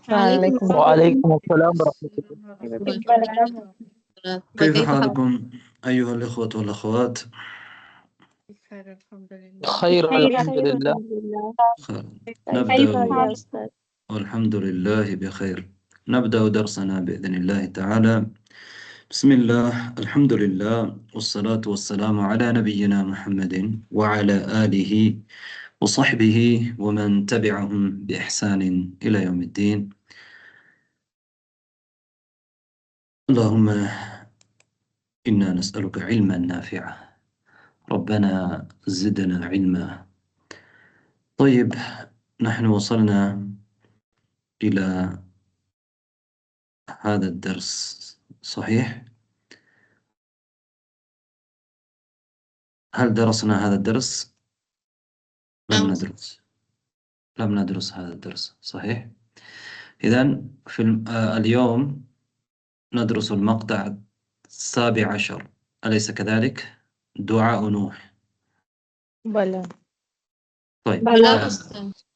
وعليكم السلام ورحمة وبركاته. كيف حالكم أيها الإخوة والأخوات؟ الله. خير الحمد خير لله. الحمد لله. خير. كيف نبدأ يا أستاذ؟ والحمد لله بخير. نبدأ درسنا بإذن الله تعالى. بسم الله، الحمد لله، والصلاة والسلام على نبينا محمد وعلى آله وصحبه ومن تبعهم بإحسان إلى يوم الدين. اللهم إنا نسألك علما نافعا، ربنا زدنا علما. طيب، نحن وصلنا إلى هذا الدرس، صحيح؟ هل درسنا هذا الدرس؟ لم ندرس هذا الدرس، صحيح؟ إذن في اليوم ندرس المقطع 17، أليس كذلك؟ دعاء نوح. بلى. طيب،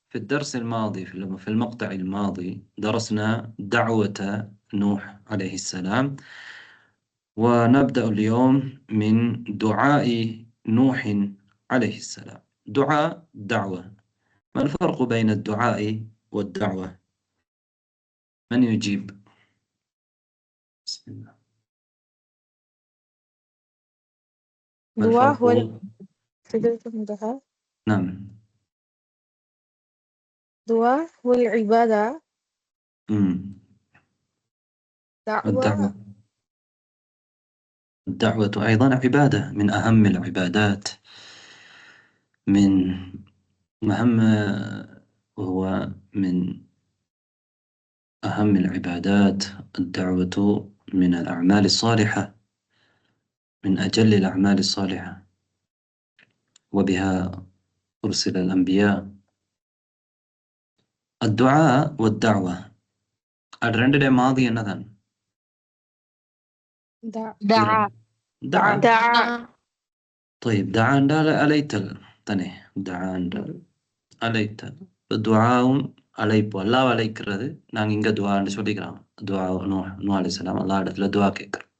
في الدرس الماضي في المقطع الماضي درسنا دعوة نوح عليه السلام، ونبدأ اليوم من دعاء نوح عليه السلام. دعوة. ما الفرق بين الدعاء والدعوة؟ من يجيب؟ بسم الله. ما دعاء الفرق؟ هو فكرة المدحة. نعم. دعاء هو العبادة. دعوة. الدعوة أيضا عبادة، من أهم العبادات، وهو من أهم العبادات. الدعوة من الأعمال الصالحة، من أجل الأعمال الصالحة، وبها أرسل الأنبياء. الدعاء والدعوة അത് രണ്ടിന്റെ മാതി എന്നതാണ്? دعا. طيب، دعا என்றால் அழைத்தல் தானே? دعا என்றால் அழைத்தல். துஆவும் அழைப்பு. அல்லாஹ் அழைக்கிறது. நாங்கள் இங்கே துஆன்னு சொல்லிக்கிறோம். துஆ நூஹ் அலைஹிஸ்ஸலாம் அல்லாஹ் இடத்துல துஆ கேட்குறோம்.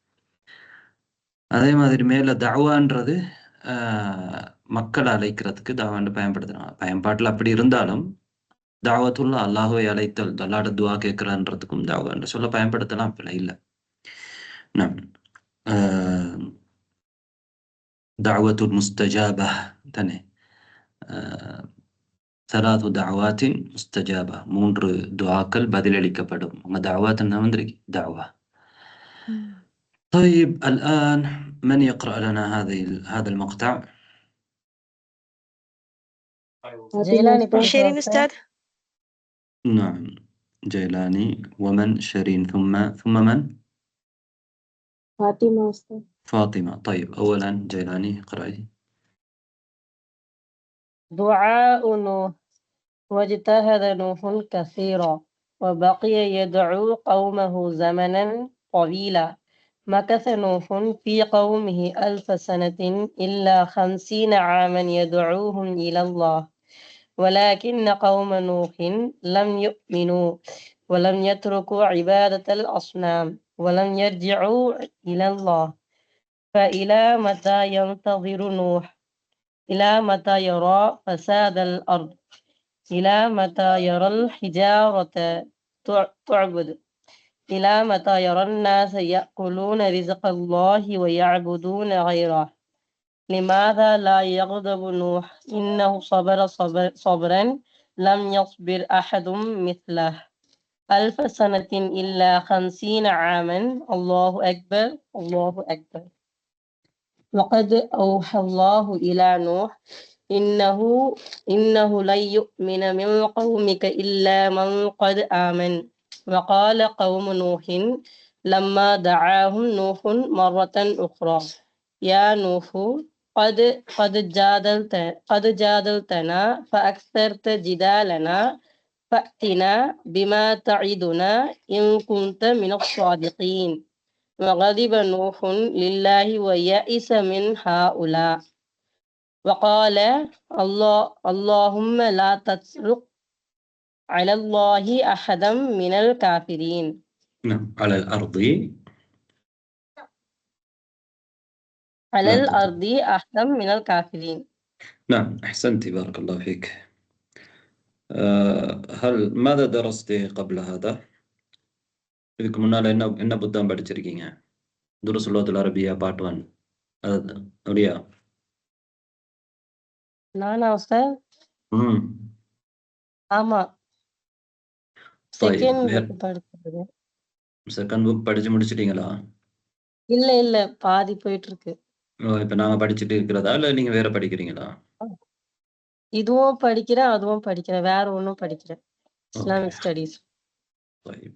அதே மாதிரி மேலே தஅவான்றது மக்களை அழைக்கிறதுக்கு தாவாண்டு பயன்பாட்டில் அப்படி இருந்தாலும் தாவத்துள்ள அல்லாஹுவை அழைத்தல், அல்லாட துவா கேட்கிறான்றதுக்கும் தாவாண்டு சொல்ல பயன்படுத்தலாம், பிழை இல்லை. دعوة مستجابة தனே. ثلاث دعوات مستجابة، 3 துஆக்கள் பதிலளிக்கப்படும். உங்க دعوات دعوة. طيب، الآن من يقرأ لنا هذا المقطع؟ جيلاني. شيرين أستاذ. نعم، جيلاني. ومن؟ شيرين. ثم من؟ فاطمة أستاذ. فاطمة. طيب، أولا جيلاني اقرأي. دعاء نوح. واجتهد نوح كثيرا وبقي يدعو قومه زمنا طويلا. مكث نوح في قومه 1000 سنة إلا 50 عاما يدعوهم إلى الله، ولكن قوم نوح لم يؤمنوا ولم يتركوا عبادة الأصنام ولم يرجعوا إلى الله. فإلى متى ينتظر نوح؟ إلى متى يرى فساد الأرض؟ إلى متى يرى الحجارة تعبد؟ إلى متى يرى الناس يأكلون رزق الله ويعبدون غيره؟ لماذا لا يغضب نوح؟ إنه صبر صبرا لم يصبر أحد مثله. 1000 سنة إلا 50 عاما. الله أكبر، الله أكبر. وقد أوحى الله إلى نوح إنه لن يؤمن من قومك إلا من قد آمن. وقال قوم نوح لما دعاهم نوح مرة أخرى: يا نوح قد جادلتنا فأكثرت جدالنا، فأتنا بما تعدنا إن كنت من الصادقين. وغضب نوح لله ويئس من هؤلاء، وقال اللهم لا تترك على الله أحدا من الكافرين. نعم. على الأرض على لا الأرض أحدا من الكافرين. نعم، أحسنت، بارك الله فيك. ماذا درست قبل هذا؟ இதுக்கு முன்னால என்ன புத்தகம் படிச்சிருக்கீங்க? துருஸ் லுகத்துல் அரபியா பார்ட் 1. அது அப்படியா? நானா உஸ்தாத்? ம். ஆமா, طيب செகண்ட் புக் படிச்சது. செகண்ட் புக் படிச்சு முடிச்சிட்டீங்களா? இல்ல பாதி போயிட்டு இருக்கு. இப்ப நாங்க படிச்சுட்டு இருக்கிறதா இல்ல நீங்க வேற படிக்கிறீங்களா? இதுவும் படிக்கிறேன், அதுவும் படிக்கிறேன், வேற ஒன்னும் படிக்கிறேன். Islamic studies. طيب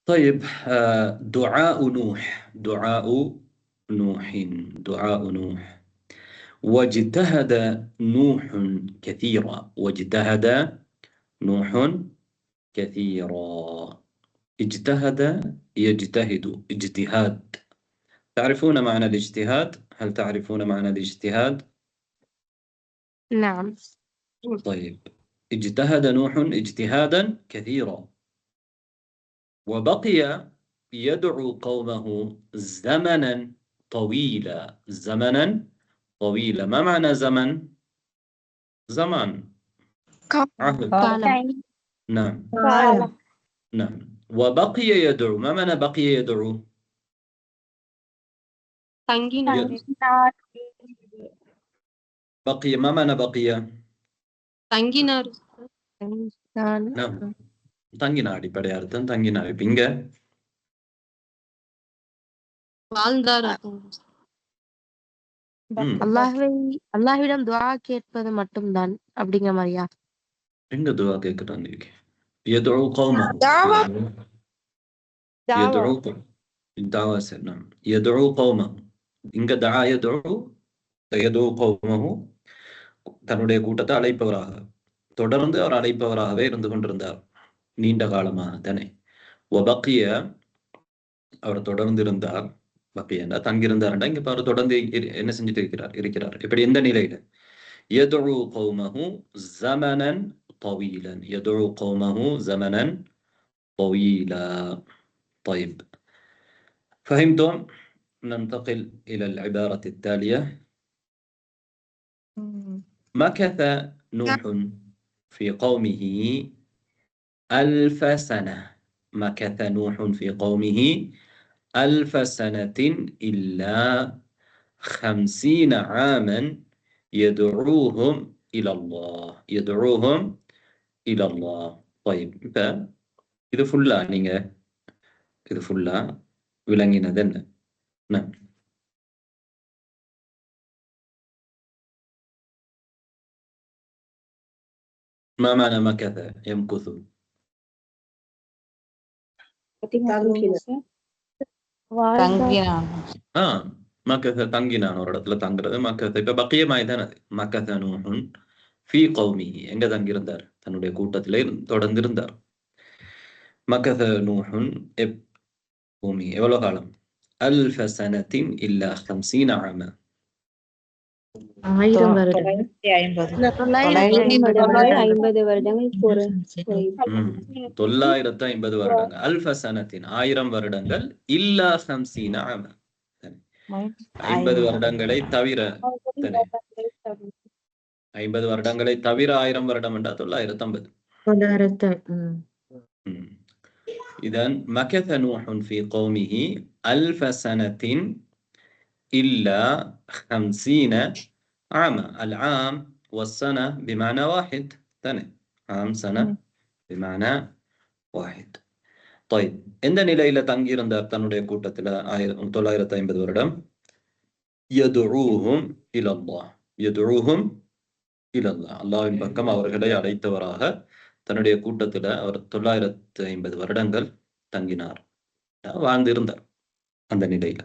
طيب دعاء نوح دعاء نوح واجتهد نوح كثيرا. واجتهد نوح كثيرا. اجتهد يجتهد اجتهاد. تعرفون معنى الاجتهاد؟ هل تعرفون معنى الاجتهاد؟ نعم. طيب اجتهد نوح اجتهادا كثيرا وبقي يدعو قومه زمنا طويلا. زمنا طويلا. ما معنى زمن؟ زمان. عهد. نعم. نعم. وبقي يدعو. ما معنى بقي يدعو؟ بقي. ما معنى بقي؟ نعم. தங்கினார். அடிப்படை அர்த்தம் தங்கினார். இப்ப இங்க அல்லாஹ்விடம் துஆ கேட்பது மட்டும்தான் அப்படிங்கிற மாதிரியா? எங்க துஆ கேட்கிறான்? يدعو قومه. يدعو دعوة. نعم. يدعو قومه. இங்க دعا يدعو قومه. தன்னுடைய கூட்டத்தை அழைப்பவராக, தொடர்ந்து அவர் அழைப்பவராகவே இருந்து கொண்டிருந்தார் நீண்ட காலமாக தானே. வபக்கிய அவர் தொடர்ந்து இருந்தார். பக்கியண்டா தங்கியிருந்தார்டா. இங்க அவர் தொடர்ந்து என்ன செஞ்சுட்டு இருக்கிறார். இப்படி எந்த நிலையில? يدعو قومه زمنا طويلا. يدعو قومه زمنا طويلا. طيب فهمتم؟ ننتقل إلى العبارة التالية. مكث نوح في قومه 1000 سنة. مكث نوح في قومه 1000 سنة إلا 50 عاما يدعوهم إلى الله. يدعوهم إلى الله. طيب இது ஃபுல்லா நீங்க இது ஃபுல்லா விளங்கினது என்ன? ما معنى مكث يمكث؟ மக்கத தங்கினான், ஒரு இடத்துல தங்குறது மக்கத. இப்ப பக்கியமாய்தான் அது. மக்கத நூஹுன் ஃபீ கௌமிஹி. எங்க தங்கியிருந்தார்? தன்னுடைய கூட்டத்திலே தொடர்ந்து இருந்தார். மக்கத நூஹுன் பூமி எவ்வளவு காலம்? 1000 சனத்தின் இல்லா 50 ஆமா. 1000 வருடங்கள். 950 வருடங்கள். 950 வருடங்கள். 1000 சனத்தின் 1000 வருடங்கள் இல்லா 50 ஆமா. 50 வருடங்களை தவிர 50 வருடங்களை தவிர 1000 வருடம் என்றா 950. إذن مكث نوح في قومه 1000 سنة إلا 50 عاما. العام والسنة بمعنى واحد. عام سنة بمعنى واحد. طيب இந்த நிலையில தங்கி இருந்தார் தன்னுடைய கூட்டத்துல 950 வருடம். يدعوهم إلى الله. يدعوهم إلى الله. அல்லாஹ்வின் பக்கம் அவர்களை அழைத்தவராக தன்னுடைய கூட்டத்துல அவர் 950 வருடங்கள் தங்கினார், வாழ்ந்திருந்தார் அந்த நிலையில.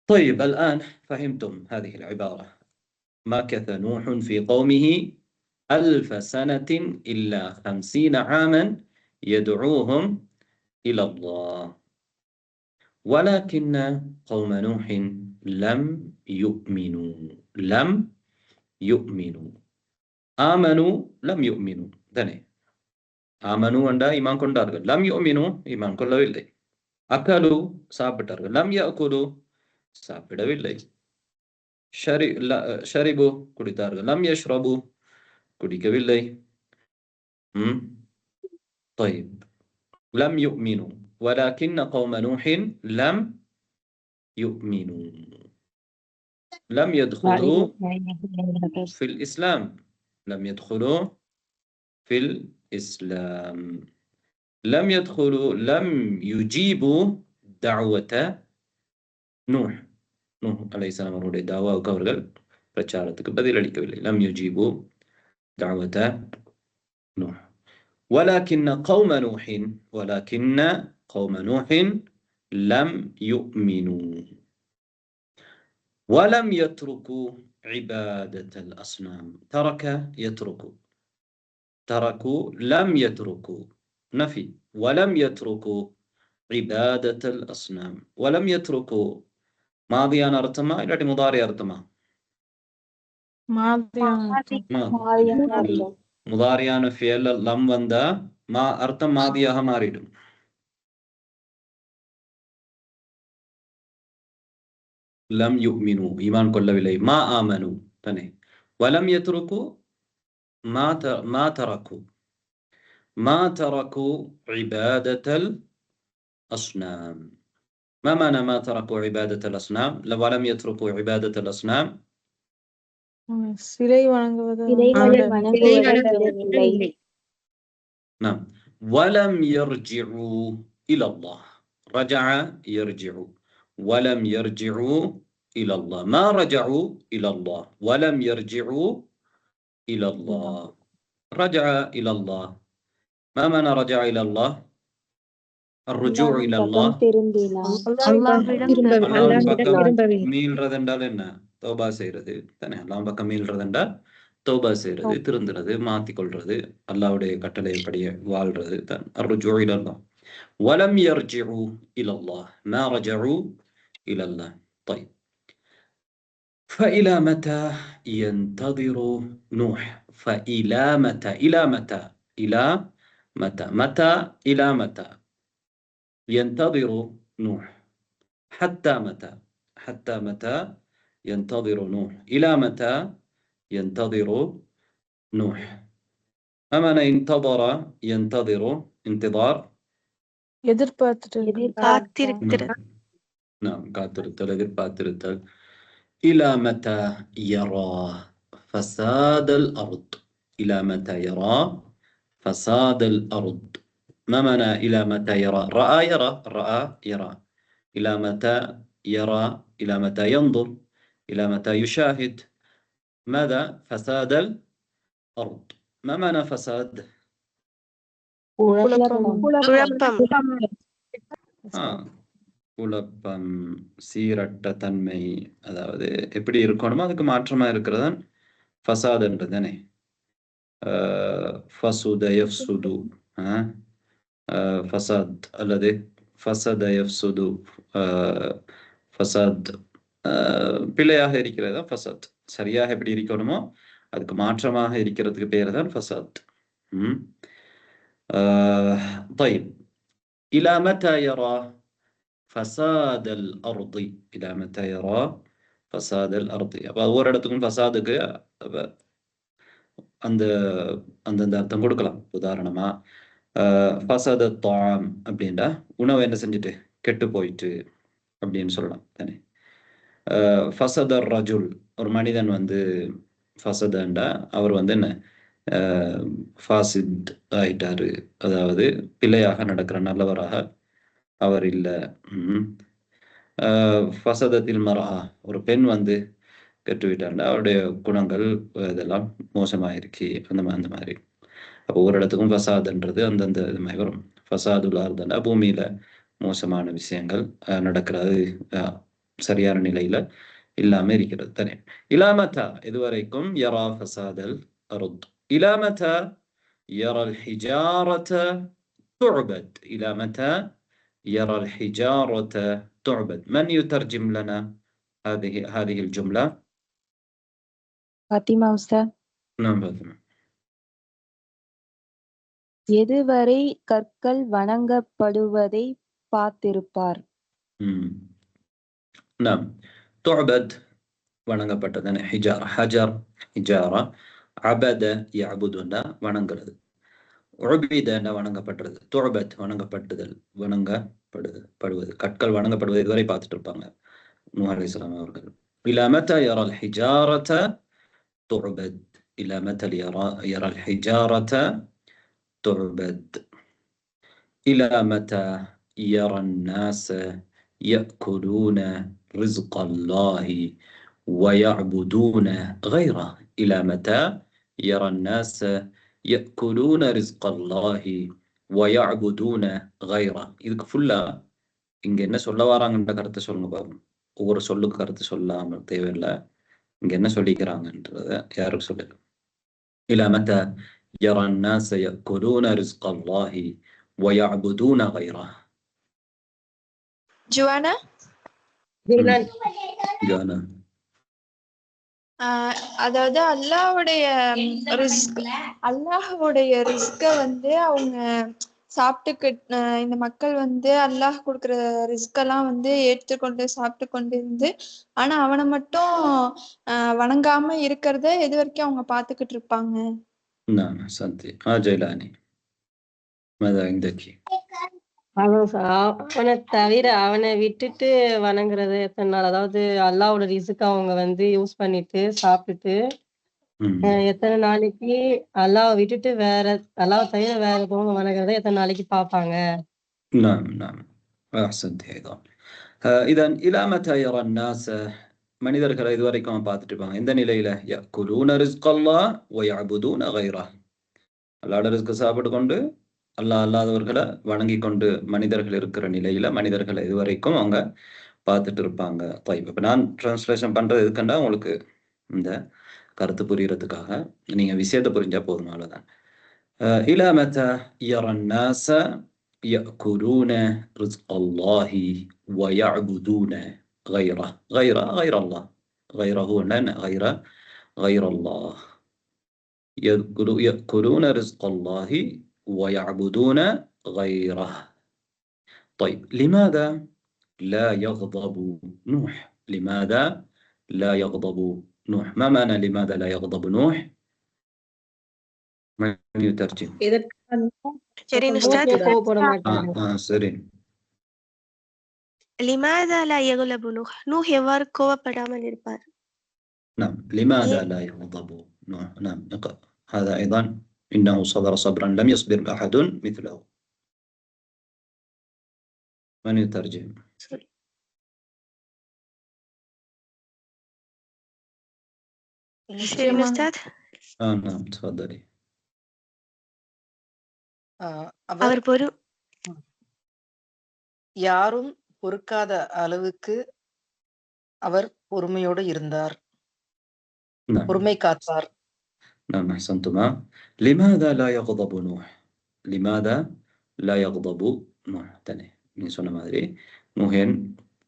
طيب الآن فهمتم هذه العبارة. مكث نوح في قومه 1000 سنة إلا 50 عاما يدعوهم إلى الله ولكن قوم نوح لم يؤمنوا. ஆமனு லம் யுமினு தானே. ஆமனு என்றா ஈமான் கொண்டார்கள், லம் யுமினு ஈமான் கொள்ளவில்லை. அகலு சாப்பிட்டார்கள், லம் யஅகுலு சாப்பிடவில்லை. ஷரிபு குடித்தார்கள், லம் யஷ்ரபு குடிக்கவில்லை. طيب لم يؤمنوا ولكن قوم نوح لم يؤمنوا لم يدخلوا في الإسلام لم يدخلوا في الإسلام لم يدخلوا لم يجيبوا دعوة نوح عليه السلام அவருடைய தாவாவுக்கு அவர்கள் பிரச்சாரத்துக்கு பதிலளிக்கவில்லை. لم يجيبوا دعوة نوح ولكن قوم نوح لم يؤمنوا ولم يتركوا عبادة الأصنام. ترك تركوا لم يتركوا نفي. ولم يتركوا عبادة الأصنام. ولم يتركوا ماضيان أرتما إلا مضارع أرتما முதாரியான ஃபியல் லம் வந்தா அர்த்தம் மாதியாக மாறிடும். லம் யுமினு ஈமான் கொள்ளவில்லை, மா ஆமனு தானே. வலம் யத்ருக்கு மா தரக்கு இபாதத்தல் அஸ்னாம். ما معنى ما تركوا عبادة الأصنام ولم يتركوا عبادة الأصنام؟ சிலை வணங்குவது. نعم. ولم يرجعوا إلى الله. رجع يرجع. ولم يرجعوا إلى الله. ما رجعوا إلى الله. ولم يرجعوا إلى الله. رجع إلى الله. ما معنى رجع إلى الله؟ الرجوع إلى الله. மீள்றது என்றால் என்ன? தௌபா செய்யறது தானே. அல்லாஹ் பக்கம் மீள்றதுண்டா தௌபா செய்யறது, திருந்துறது, மாத்திக்கொள்றது, அல்லாஹ்வுடைய கட்டளைப்படி வாழ்றது தான் الرجوع إلى الله. ولم يرجعوا إلى الله. ما رجعوا إلى الله. طيب فإلى متى ينتظر نوح؟ فإلى متى؟ إلى متى؟ إلى متى؟ متى إلى متى ينتظر نوح؟ حتى متى؟ حتى متى ينتظر نوح؟ إلى متى ينتظر نوح؟ أما ينتظر ينتظر انتظار نعم காத்திருத்தல், எதிர்பார்த்திருத்தல். إلى متى يرى فساد الأرض؟ إلى متى يرى فساد الأرض؟ ما معنى إلى متى يرى؟ رأى يرى، رأى يرى. إلى متى يرى؟ إلى متى ينظر؟ إلى متى يشاهد؟ ماذا؟ فساد الأرض. ما معنى فساد؟ குழப்பம், சீரற்ற தன்மை, அதாவது எப்படி இருக்கணுமோ அதுக்கு மாற்றமா இருக்கிறதான் ஃபசாத்ன்றது தானே. ஃபசுத யஃப்சுது ஃபசாத் அல்லது ஃபசத யஃப்சுது ஃபசாத் பிழையாக இருக்கிறது தான் ஃபசாத். சரியாக எப்படி இருக்கணுமோ அதுக்கு மாற்றமாக இருக்கிறதுக்கு பேர் தான் ஃபசாத். طيب إلى متى يرى فساد الأرض؟ إلى متى يرى فساد الأرض؟ அப்போ ஒவ்வொரு இடத்துக்கும் ஃபசாதுக்கு அந்த அந்தந்த அர்த்தம் கொடுக்கலாம். உதாரணமா ஃபசத தாம் அப்படின்டா உணவு என்ன செஞ்சுட்டு கெட்டு போயிட்டு அப்படின்னு சொல்லலாம் தானே. ஃபசத ரஜுல் ஒரு மனிதன் வந்து ஃபசதண்டா அவர் வந்து என்ன ஃபாசித் ஆயிட்டாரு, அதாவது பிழையாக நடக்கிற நல்லவராக அவர் இல்லை. ஃபசதத்தில் மரா ஒரு பெண் வந்து கெட்டுவிட்டாண்டா அவருடைய குணங்கள் இதெல்லாம் மோசமாயிருக்கு அந்த மாதிரி. அப்போ ஒரு இடத்துக்கும் ஃபசாதுன்றது அந்தந்த இது மாதிரி வரும். ஃபசாதுல்லா இருந்தாண்டா பூமியில மோசமான விஷயங்கள் நடக்கிறது, சரியான நிலையில இல்லாம இருக்கிறது தானே. இலாமத்தா இதுவரைக்கும் யரா ஃபசாதல் அருத். இலாமத்தா யரா الحجارة تعبد. إلى متى يرى الحجارة تعبد؟ من يترجم لنا هذه الجملة؟ فاطمة أستاذ. نعم فاطمة. எதுவரை கற்கள் வணங்கப்படுவதை பார்த்திருப்பார். நாம் துஅபத் வணங்கப்பட்டதானே. ஹிஜார் ஹஜர் ஹிஜாரா, அபத யஅபுதுன்னா வணங்குறது, உபீதன்னா வணங்கப்படுறது, துஅபத் வணங்கப்பட்டுதல், வணங்கப்படுவது, கற்கள் வணங்கப்படுவது இதுவரை பார்த்துட்டு இருப்பாங்க நூஹ் அலைஹிஸ்ஸலாம் அவர்கள். இலா மத்தா யரல் ஹிஜாரத துஅபத், இலா மத்தா யரல் ஹிஜாரத துஅபத், இலா மத்தா يرى الناس يأكلون رزق الله ويعبدون غيره. إلى متى يرى الناس يأكلون رزق الله ويعبدون غيره. இதுக்கு ஃபுல்லா இங்க என்ன சொல்ல வராங்கன்ற கருத்தை சொல்லுங்க பாருங்க. ஒவ்வொரு சொல்லுக்கு கருத்து சொல்லாம தேவையில்லை, இங்க என்ன சொல்லிக்கிறாங்கன்றத யாருக்கு சொல்லுங்க. إلى متى يرى الناس يأكلون رزق الله ويعبدون غيره. ஜுவானா, ஜானா அதாவது அல்லாஹ்வுடைய ரிஸ்க வந்து அவங்க சாப்பிட்டுக்கிட்டு, இந்த மக்கள் வந்து அல்லாஹ் கொடுக்குற ரிஸ்கெல்லாம் வந்து ஏற்றுக்கொண்டு சாப்பிட்டு கொண்டு இருந்து, ஆனா அவனை மட்டும் வணங்காம இருக்கிறத எது வரைக்கும் அவங்க பார்த்துக்கிட்டு இருப்பாங்க. نعم أحسنتي. جيلاني ماذا عندك؟ அவனை தவிர அவனை விட்டுட்டு வணங்குறது எத்தனை நாள்? அதாவது அல்லாவோட ரிஸ்க் அவங்க வந்து யூஸ் பண்ணிட்டு சாப்பிட்டுட்டு எத்தனை நாளைக்கு அல்லாவை விட்டுட்டு வேற அல்லாவை தவிர வேற எதுவும் வணங்குறத எத்தனை நாளைக்கு பார்ப்பாங்க? نعم نعم أحسنت أيضا. إذا إلى متى يرى الناس மனிதர்களை இதுவரைக்கும் பார்த்துட்டு இருப்பாங்க எந்த நிலையில? يأكلون رزق الله ويعبدون غيره. அல்லாஹ்வோட ரிஸ்க் சாப்பிட்டு கொண்டு அல்லாஹ் அல்லாதவர்களை வணங்கி கொண்டு மனிதர்கள் இருக்கிற நிலையில மனிதர்களை இதுவரைக்கும் அவங்க பார்த்துட்டு இருப்பாங்க. இப்ப நான் டிரான்ஸ்லேஷன் பண்றது எதுக்குண்டா உங்களுக்கு இந்த கருத்து புரியறதுக்காக, நீங்க விஷயத்தை புரிஞ்சா போதும், அவ்வளவுதான். إلى متى يرى الناس يأكلون رزق الله ويعبدون غيره. غير الله، غيره غير الله. يأكلون رزق الله ويعبدون غيره. طيب لماذا لا يغضب نوح؟ لماذا لا يغضب نوح؟ ما معنى لماذا لا يغضب نوح؟ من يترجم؟ شيرين أستاذ. سيرين. لماذا لا يغضب نوح؟ نوح எவ்வாறு கோபப்படாமல் இருப்பார்? نعم لماذا لا يغضب نوح؟ نعم هذا أيضا إنه صبر صبرا لم يصبر أحد مثله. من يترجم؟ شيرين أستاذ. نعم تفضلي. அவர் யாரும் பொறுக்காத அளவுக்கு அவர் பொறுமையோடு இருந்தார், பொறுமை காத்தார். نعم أحسنتما. لماذا لا يغضب نوح؟ لماذا لا يغضب نوح؟ تاني நீ சொன்ன மாதிரி நூஹ்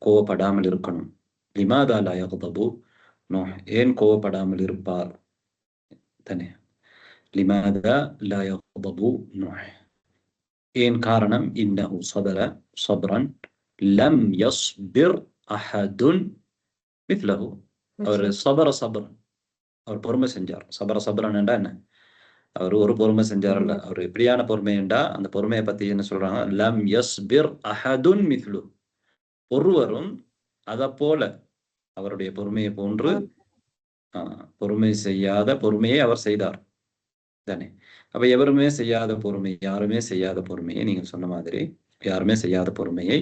கோவப்படாமல் இருக்கணும். لماذا لا يغضب نوح ஏன் கோவப்படாமல் இருப்பார்? தனே لماذا لا يغضب نوح ஏன் காரணம்? إنه صبر صبرا لم يصبر أحد مثله. அவர் صبر صبرا, அவர் பொறுமை செஞ்சார். சபர சபரன்டா என்ன? அவர் ஒரு பொறுமை செஞ்சார்ல, அவர் எப்படியான பொறுமைண்டா அந்த பொறுமையை பத்தி என்ன சொல்றாங்க? லம் யஸ்பிர் அஹதுன் மித்லு, ஒருவரும் அதை போல அவருடைய பொறுமையை போன்று பொறுமை செய்யாத பொறுமையை அவர் செய்தார் தானே. அப்ப எவருமே செய்யாத பொறுமை, யாருமே செய்யாத பொறுமையை நீங்க சொன்ன மாதிரி யாருமே செய்யாத பொறுமையை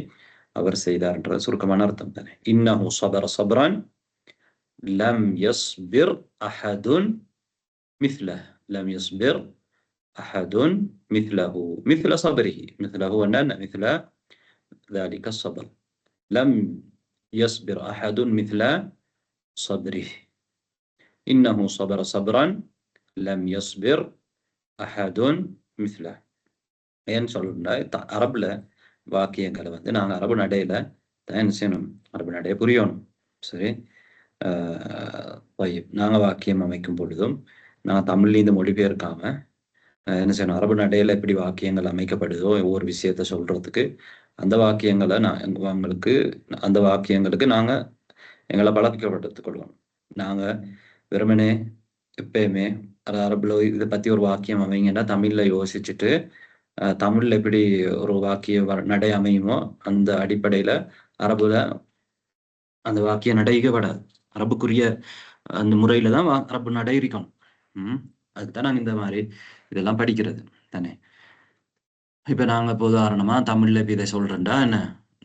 அவர் செய்தார்ன்ற சுருக்கமான அர்த்தம் தானே. இன்னஹு ஸபர ஸப்ரன் لم يصبر أحد مثله. لم يصبر أحد مثله. مثل صبره، مثله أن مثل ذلك الصبر. لم يصبر أحد مثل صبره. إنه صبر صبرا لم يصبر أحد مثله. ஏன் சொல்றா? அரபுல வாக்கியங்களை வந்து நாங்கள் அரபு நடையில தான் செய்யணும், அரபு நடைய புரியணும். சரி, நாங்கள் வாக்கியம் அமைக்கும் பொழுதும் நான் தமிழ்லேருந்து மொழிபெயர்க்காம என்ன செய்யணும், அரபு நடையில எப்படி வாக்கியங்கள் அமைக்கப்படுதோ ஒவ்வொரு விஷயத்த சொல்றதுக்கு அந்த வாக்கியங்களை அந்த வாக்கியங்களுக்கு நாங்க எங்களை பழக்கப்படுத்திக் கொள்வோம். நாங்க வெறுமனே எப்பயுமே அரபுல இதை பத்தி ஒரு வாக்கியம் அமைங்கன்னா தமிழ்ல யோசிச்சுட்டு தமிழ்ல எப்படி ஒரு வாக்கிய நடை அமையுமோ அந்த அடிப்படையில அரபுல அந்த வாக்கிய நடைக்கப்படாது. அரபுக்குரிய அந்த முறையில தான் அரபு நடை இருக்கணும். அதுக்குதான் நாங்க இந்த மாதிரி இதெல்லாம் படிக்கிறது தானே. இப்ப நாங்க இப்போ உதாரணமா தமிழ்ல இப்ப இதை சொல்றேன்டா என்ன,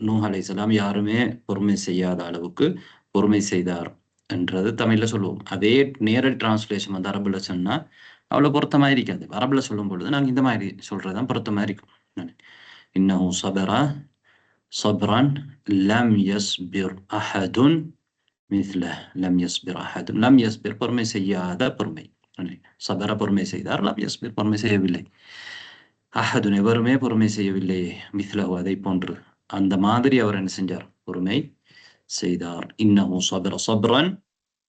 நூஹ் அலைஹிஸ்ஸலாம் யாருமே பொறுமை செய்யாத அளவுக்கு பொறுமை செய்தார் என்றது தமிழ்ல சொல்லுவோம். அதே நேரடி டிரான்ஸ்லேஷன் வந்து அரபுல சொன்னா அவ்வளவு பொருத்தமா இருக்காது. அரபுல சொல்லும் பொழுது நாங்க இந்த மாதிரி சொல்றதுதான் பொருத்தமா இருக்கும். இன்னஹு ஸபர ஸப்ரன் லம் யஸ்பிர் அஹதுன் மிஸ்லஹ். லம் யஸ்பிர் அஹதுன், லம் யஸ்பிர் பொறுமை செய்யாத பொறுமை. ஸபர பொறுமை செய்தார், லம் யஸ்பிர் பொறுமை செய்யவில்லை. அஹதுன் எவருமே பொறுமை செய்யவில்லையே, மிஸ்லஹு அதை போன்று அந்த மாதிரி அவர் என்ன செஞ்சார், பொறுமை செய்தார். இன்னஹு ஸபர ஸப்ரன்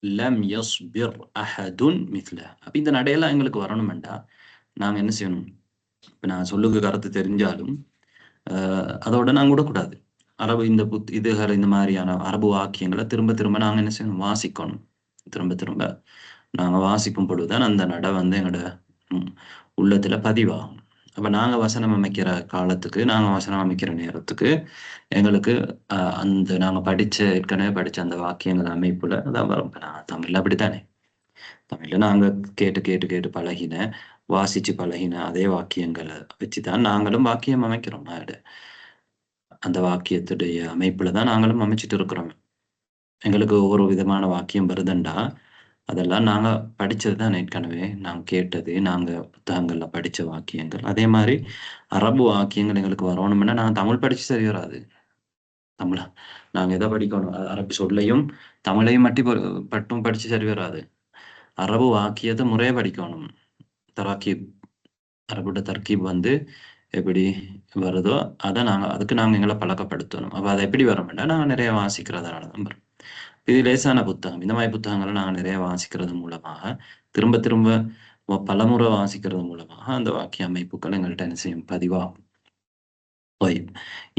லம் யஸ்பிர் அஹதுன் மிஸ்லஹ். அப்ப இந்த நடையெல்லாம் எங்களுக்கு வரணுமெண்டா நாங்க என்ன செய்யணும், இப்ப நான் சொல்லுக்கு கருத்து தெரிஞ்சாலும் அதோட நாங்க விடக்கூடாது. அரபு இதுகள் இந்த மாதிரியான அரபு வாக்கியங்களை திரும்ப திரும்ப நாங்க என்ன செய்யணும், வாசிக்கணும். திரும்ப திரும்ப நாங்க வாசிக்கும் பொழுதுதான் அந்த நடை வந்து எங்களோட உள்ளத்துல பதிவாகும். அப்ப நாங்க வசனம் அமைக்கிற காலத்துக்கு, நாங்க வசனம் அமைக்கிற நேரத்துக்கு எங்களுக்கு அந்த நாங்க ஏற்கனவே படிச்ச அந்த வாக்கியங்கள் அமைப்புல அதான் வரும். தமிழ்ல அப்படித்தானே, தமிழ்ல நாங்க கேட்டு கேட்டு கேட்டு பழகின, வாசிச்சு பழகின அதே வாக்கியங்களை வச்சுதான் நாங்களும் வாக்கியம் அமைக்கிறோம். அந்த வாக்கியத்துடைய அமைப்புல தான் நாங்களும் அமைச்சிட்டு இருக்கிறோம். எங்களுக்கு ஒவ்வொரு விதமான வாக்கியம் வருதுண்டா அதெல்லாம் நாங்க படிச்சது தான், ஏற்கனவே நாங்க கேட்டது, நாங்க புத்தகங்கள்ல படிச்ச வாக்கியங்கள். அதே மாதிரி அரபு வாக்கியங்கள் எங்களுக்கு வரணும்னா நாங்க தமிழ் படிச்சு சரி வராது. தமிழ நாங்க எதை படிக்கணும், அரபு சொல்லையும் தமிழையும் மட்டும் படிச்சு சரி வராது. அரபு வாக்கியத்தை முறைய படிக்கணும். தராக்கீப், அரபுட தர்கீப் வந்து எப்படி வருதோ அதை அதுக்கு நாங்க எங்களை பழக்கப்படுத்தணும். அப்ப அதை எப்படி வரோம்னா நாங்க நிறைய வாசிக்கிறதுனாலதான் வரும். இது லேசான புத்தகம். இந்த மாதிரி புத்தகங்களை நாங்க நிறைய வாசிக்கிறது மூலமாக, திரும்ப திரும்ப பலமுறை வாசிக்கிறது மூலமாக அந்த வாக்கிய அமைப்புகள் எங்கள்கிட்ட என்ன செய்யும், பதிவாகும்.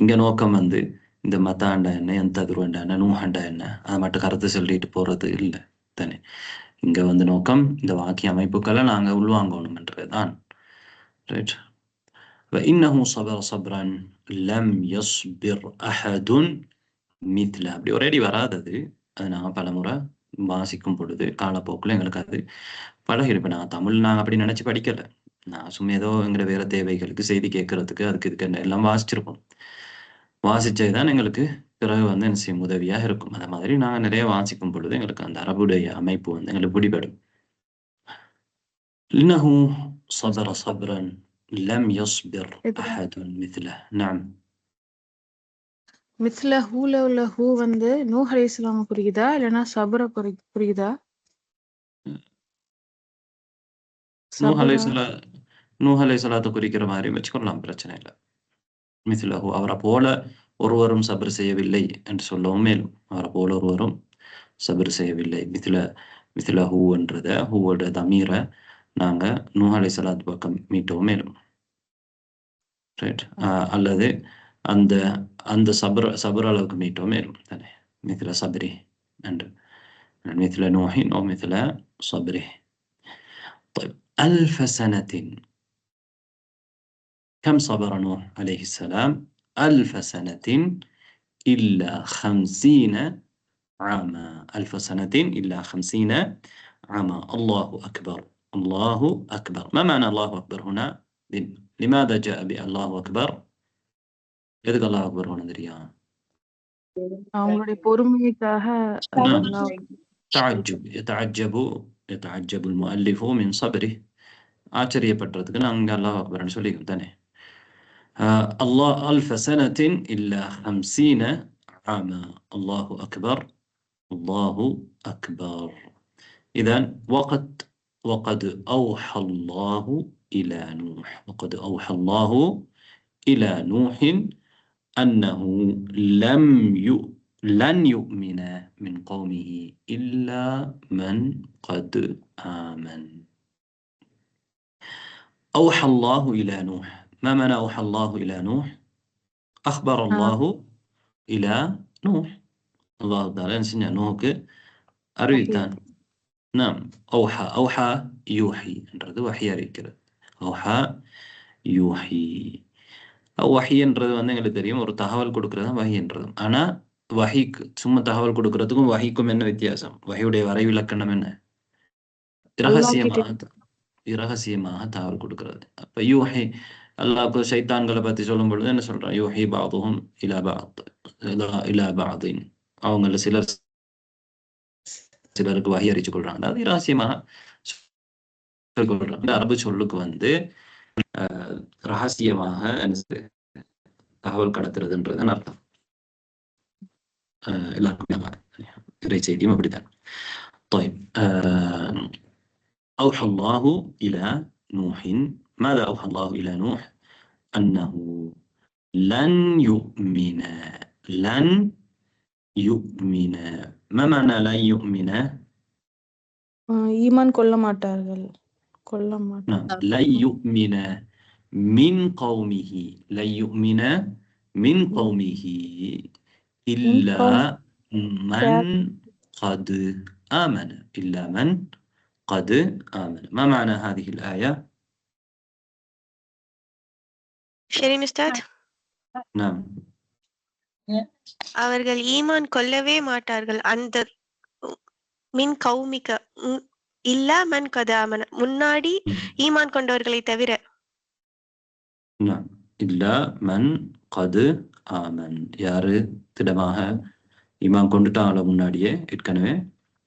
இங்க நோக்கம் வந்து இந்த மத்தாண்டா என்ன, எந்த துருவண்டா என்ன, நூஹண்டா என்ன அதை மட்டும் கருத்து சொல்லிட்டு போறது இல்லை தானே. இங்க வந்து நோக்கம் இந்த வாக்கிய அமைப்புகளை நாங்க உள்வாங்கணும்ன்றதுதான். ரைட். وإنه صبر صبرا لم يصبر أحد مثله. அப்படி ஒரேடி வராதது, அது நாங்கள் பலமுறை வாசிக்கும் பொழுது காலப்போக்கில் எங்களுக்கு அது பழகிருப்பேன். நான் தமிழ் நாங்கள் அப்படி நினைச்சு படிக்கல. நான் சும்மா ஏதோ எங்களை வேற தேவைகளுக்கு செய்தி கேட்கறதுக்கு அதுக்கு இதுக்கு எல்லாம் வாசிச்சிருப்போம். வாசிச்சதுதான் எங்களுக்கு பிறகு வந்து என்ன செய்யும், உதவியாக இருக்கும். அந்த மாதிரி நாங்கள் நிறைய வாசிக்கும் பொழுது எங்களுக்கு அந்த அரபுடைய அமைப்பு வந்து எங்களுக்கு பிடிபடும். إنه صبر صبرا لم يصبر أحد مثله. نعم. மித்லஹூல உள்ள ஹூ வந்து நூஹ் அலைஹிஸ்ஸலாம் குறிக்குதா இல்லைன்னா சபர குறிக்குதா? நூஹ் அலைஹிஸ்ஸலாத்தை குறிக்கிற மாதிரி வச்சுக்கொள்ளலாம், பிரச்சனை இல்லை. மித்லஹூ அவரை போல ஒருவரும் சபர் செய்யவில்லை என்று சொல்லவும் மேலும், அவரை போல ஒருவரும் சபர் செய்யவில்லை. மித்லஹூ என்றத ஹூவோட தமீரை நாங்க நூஹ் அலைஹிஸ்ஸலாத்து பக்கம் மீட்டவும் மேலும். ரைட். அல்லது அந்த அந்த சபர் அளவுக்கு மீட்டவும் மேலும் தானே. மித்ல சபரி என்று مثل نوح أو مثل صبره. طيب 1000 سنة. كم صبر نوح عليه السلام؟ 1000 سنة إلا 50 عاما. 1000 سنة إلا 50 عاما. الله أكبر، الله أكبر. ما معنى الله أكبر هنا؟ لماذا جاء بالله أكبر؟ எதுக்கு அல்லாஹ் அக்பர் ஹோனா தெரியா? அவங்களுடைய பொறுமைக்காக. يتعجب المؤلف من صبره. ஆச்சரியப்படுறதுக்கு நாங்க அல்லாஹ் அக்பர்னு சொல்லிக்கோம் தானே. الله 1000 سنة إلا 50 عاما. الله أكبر، الله أكبر. إذن وقد أوحى الله إلى نوح، وقد أوحى الله إلى نوح أنه لن يؤمن من قومه إلا من قد آمن. أوحى الله إلى نوح. ما معنى أوحى الله إلى نوح؟ أخبر الله إلى نوح. الله تعالى نسينا نوح அறிவித்தான். நாம் أوحى أوحى يوحي என்றது வஹி அறிவிக்கிறது. أوحى يوحي. வஹி என்றது வந்து எங்களுக்கு தெரியும், ஒரு தகவல் கொடுக்கறது தான் வஹி என்றது. ஆனா வஹிக்கு சும்மா தகவல் கொடுக்கறதுக்கும் வஹிக்கும் என்ன வித்தியாசம்? வஹியுடைய வரைவிலக்கணம் என்ன? இரகசியமாக தகவல் கொடுக்கிறது. அப்ப யூஹி அல்லாஹ் ஷைத்தான்களை பத்தி சொல்லும் பொழுது என்ன சொல்றான்? யூஹி பஅதுஹும் இலா பஅத் இலா பஅதின். அவங்கள சிலருக்கு வஹி அறிவிச்சு கொள்றாங்க. அது இரகசியமாக சொல்றாங்க. அரபு சொல்லுக்கு வந்து ரகசியமாக தகவல் கடத்துறதுன்றதுன்னு அர்த்தம். எல்லாருக்குமே இறை செய்தியும் அப்படித்தான். طيب أوحى الله إلى نوح. ماذا أوحى الله إلى نوح؟ أنه لن يؤمن. لن يؤمن. ما معنى لن يؤمن؟ ஈமான் கொள்ள மாட்டார்கள். لن يؤمن من قومه. لن يؤمن من قومه إلا من قد آمن. إلا من قد آمن. ما معنى هذه الآية؟ ஷெரீன் உஸ்தாத், نعم. அவர்கள் ஈமான் கொள்ளவே மாட்டார்கள். அந்த மின் கௌமிக இல்ல மன் கதாமன முன்னாடி ஈமான் கொண்டவர்களை தவிர. نعم. إلا من قد آمن. யாரு திடமாக ஈமான் கொண்டுட்டாங்களோ முன்னாடியே ஏற்கனவே,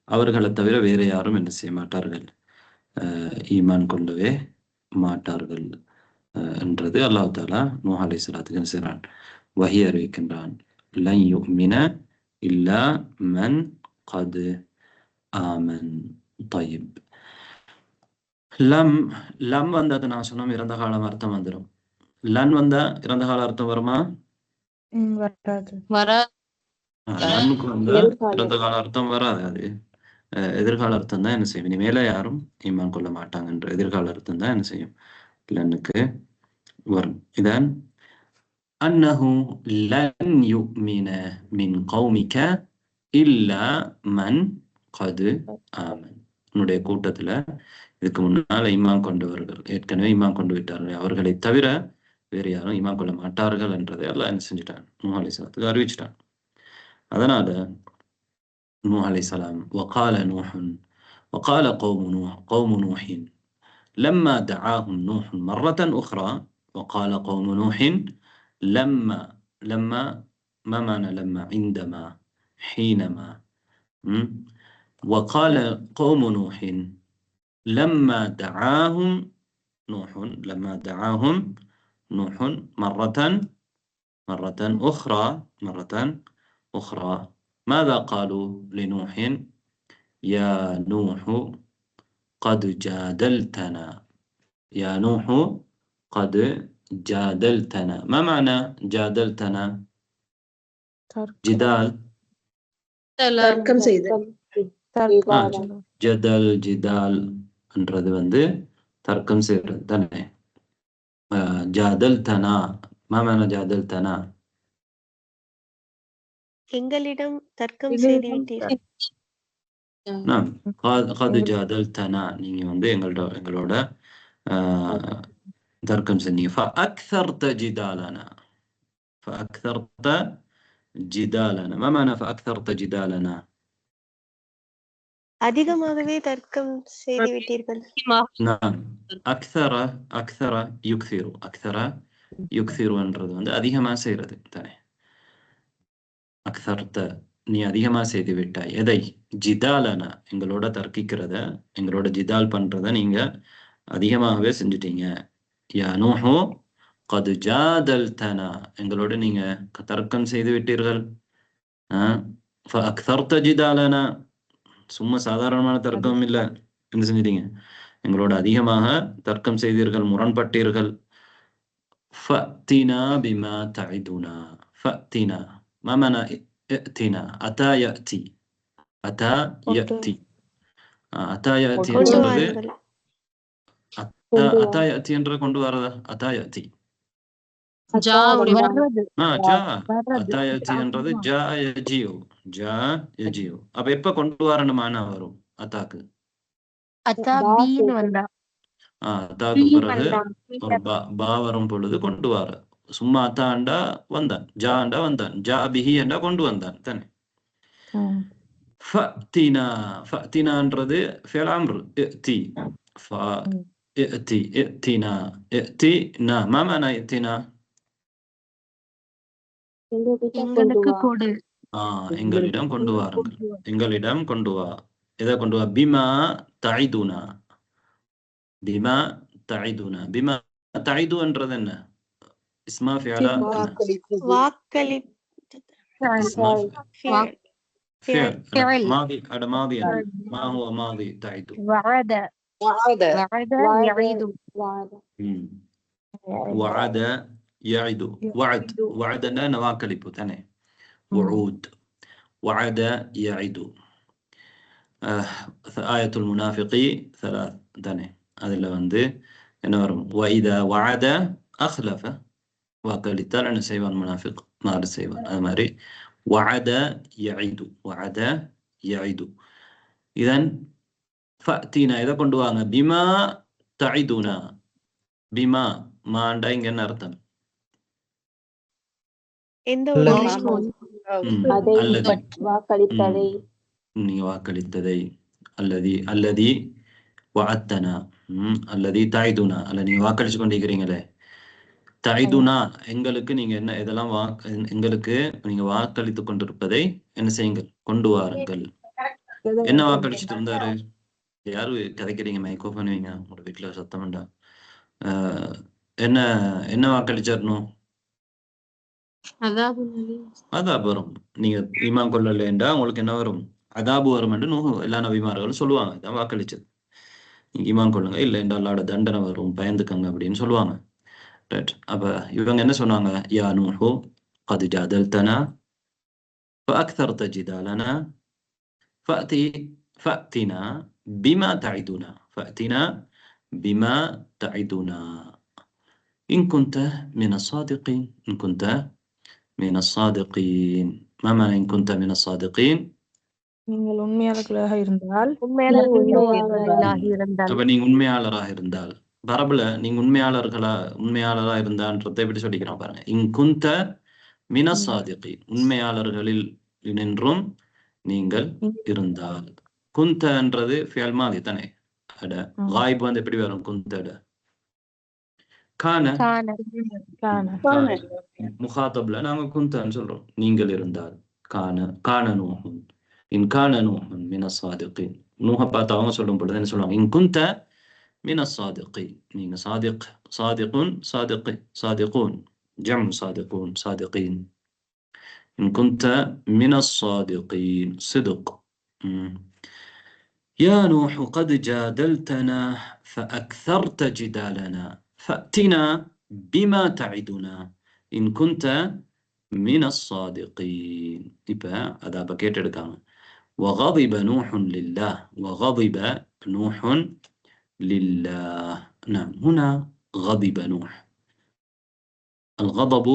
அவர்களை தவிர வேற யாரும் என்ன செய்ய மாட்டார்கள், ஈமான் கொள்ளவே மாட்டார்கள் என்றது அல்லாஹ் தஆலா நூஹ் அலைஹிஸ்ஸலாத்துக்கு என்ன செய்றான்? வஹி அறிவிக்கின்றான். லன் யுமின இல்லா மன் قد آمن. طيب. லம் லம் வந்தது நான் சொன்னோம் இறந்த காலம் அர்த்தம் வந்துடும். லன் வந்தா இறந்த கால அர்த்தம் வருமா? லன்னுக்கு வந்தா இறந்த கால அர்த்தம் வராது. அது எதிர்கால அர்த்தம் தான் என்ன செய்யும்? இனிமேல யாரும் ஈமான் கொள்ள மாட்டாங்கன்ற எதிர்கால அர்த்தம் தான் என்ன செய்யும்? லன்னுக்கு வரும். இதான் அன்னஹு லன் யுமின மின் கௌமிக இல்லா மன் கது ஆமன். உன்னுடைய கூட்டத்துல இதுக்கு முன்னால ஈமான் கொண்டவர்கள் ஏற்கனவே ஈமான் கொண்டு விட்டார்கள், அவர்களை தவிர வேறு யாரும் ஈமான் கொள்ள மாட்டார்கள் என்றதை அல்லாஹ் என்ன செஞ்சுட்டான்? நூஹ் அலைஹிஸ்ஸலாத்துக்கு அறிவிச்சிட்டான். அதனால நூஹ் அலைஹிஸ்ஸலாம் وقال نوح وقال قوم نوح لما دعاهم نوح مرة أخرى. وقال قوم نوح لما ما معنى لما؟ عندما، حينما. وقال قوم نوح لما دعاهم نوح مرة أخرى. ماذا قالوا لنوح؟ يا نوح قد جادلتنا. يا نوح قد جادلتنا. ما معنى جادلتنا؟ جدال. தர்க்கம் செய்து. ஜதல் ஜிதால் என்றது வந்து தர்க்கம் செய்யறது தானே. ஜாதல்தனா. ما معنى جادلتنا؟ எங்களிடம் தர்க்கம் செய்து விட்டீர்கள். قد جادلتنا. நீங்க வந்து எங்களோட தர்க்கம் செஞ்சீங்க. فأكثرت جدالنا. ما معنى فأكثرت جدالنا؟ அதிகமாகவே தர்க்கம் செய்து விட்டீர்கள். نعم. أكثر يكثر என்றது வந்து அதிகமா செய்யறது தானே. அக்தர்த நீ அதிகமா செய்து விட்டாய். எதை? ஜிதாலனா, எங்களோட தர்க்கிக்கிறத, எங்களோட ஜிதால் பண்றத நீங்க அதிகமாகவே செஞ்சுட்டீங்க. யா நூஹு கது ஜாதல்தனா, எங்களோட நீங்க தர்க்கம் செய்து விட்டீர்கள். ஃபஅக்தர்த ஜிதாலனா, சும்மா சாதாரணமான தர்க்கம் இல்ல, என்ன செஞ்சிட்டீங்க? எங்களோட அதிகமாக தர்க்கம் செய்தீர்கள், முரண்பட்டீர்கள். ஃபஅத்தினா பிமா தஇதுனா. ஃபஅத்தினா ما معنى ائتنا؟ أتى يأتي. அத்தாயத்தி என்ற கொண்டு வரதா அத்தாயத்தி வர்றது ஜா வர்றது அத்தாயத்தி என்றது ஜா யஜியோ அப்ப எப்ப கொண்டு வரணுமான வரும் அத்தாக்கு பீன்னு வந்தா அத்தாக்கு பிறகு ஒரு பா வரும் பொழுது கொண்டு வர சும்மா அத்தாண்டா வந்தான் ஜாண்டா வந்தான் ஜா பிஹி என்றா கொண்டு வந்தான் தானே ஃபஅத்தினான்றது ஃபிஅல் அம்ர் இஅதி இஅத்தினா மா மعنى இஅத்தினா எங்களுக்கு கொடு எங்களிடம் கொண்டு வாருங்கள் எங்களிடம் கொண்டு வா எதை கொண்டு வா பிமா தஇதுனா பிமா தஇதுன்றது என்ன இஸ்மா ஃபிஅலா فعل ماضي هذا ماضي ما هو ماضي تعيد وعد يعيد وعد يعد وعدنا نواكلب ثاني وعود وعد يعد آية المنافقين 3 ثاني هذا اللي வந்து என்ன வரும் وإذا وعد أخلف வாக்களித்தால் என்ன செய்வான் முனாஃபிக் மாறு செய்வான் அது மாதிரி وعد يعيد இதன் ஃபஅத்தினா இதை கொண்டு வாங்க பிமா தஇதுனா பிமா மாண்டா இங்க என்ன அர்த்தம் எந்த ஒரு நீங்க வாக்களித்ததை அல்லதி வஅத்தனா அல்லதி தஇதுனா அல்ல நீங்க வாக்களிச்சு கொண்டிருக்கிறீங்களே தஇதுனா எங்களுக்கு நீங்க என்ன இதெல்லாம் எங்களுக்கு நீங்க வாக்களித்து கொண்டிருப்பதை என்ன செய்யுங்கள் கொண்டு வாருங்கள் என்ன வாக்களிச்சுட்டு இருந்தாரு யாரு கதைக்கிறீங்க மைக்கோ பண்ணுவீங்க உங்களோட வீட்டுல சத்தம்டா என்ன வாக்களிச்சிடணும் அதாபு வரும் நீங்க ஈமான் கொள்ளலேண்டா உங்களுக்கு என்ன வரும் அதாபு வரும் என்று எல்லா நபிமார்களும் சொல்லுவாங்க இதான் வாக்களிச்சது நீங்க ஈமான் கொள்ளுங்க இல்லை என்றா அல்லாஹ்வோட தண்டனை வரும் பயந்துக்கங்க அப்படின்னு சொல்லுவாங்க ரைட் அப்ப இவங்க என்ன சொன்னாங்க யா நூஹு قد جادلتنا فأكثرت جدالنا فأتنا بما تعدنا إن كنت من الصادقين ما معنى إن كنت من الصادقين நீங்கள் உண்மையாளர்களாக இருந்தால் அப்ப நீங்க உண்மையாளராக இருந்தால் பரபல நீங்க உண்மையாளரா இருந்தான்றதை எப்படி சொல்லிக்கிறான் பாருங்க இன் குந்த மின சாதிகீன் உண்மையாளர்களில் நின்றும் நீங்கள் இருந்தால் குந்தன்றது ஃபிஅல் மாதி தானே அட காயிப் வந்து எப்படி வரும் குந்தட கான முகாத்தப்ல நாங்க குந்தன்னு சொல்றோம் நீங்கள் இருந்தால் கான நூஹுன் இன் கான நூஹுன் மின சாதிகீன் நூஹ பார்த்து அவங்க சொல்லும் பொழுது என்ன சொல்லுவாங்க இன் குந்த من الصادقين من صادقون جمع صادقين إن كنت من الصادقين صدق يا نوح قد جادلتنا فأكثرت جدالنا فأتنا بما تعدنا إن كنت من الصادقين يبقى هذا بكيت الكلام وغضب نوح لله نعم هنا غضب نوح الغضب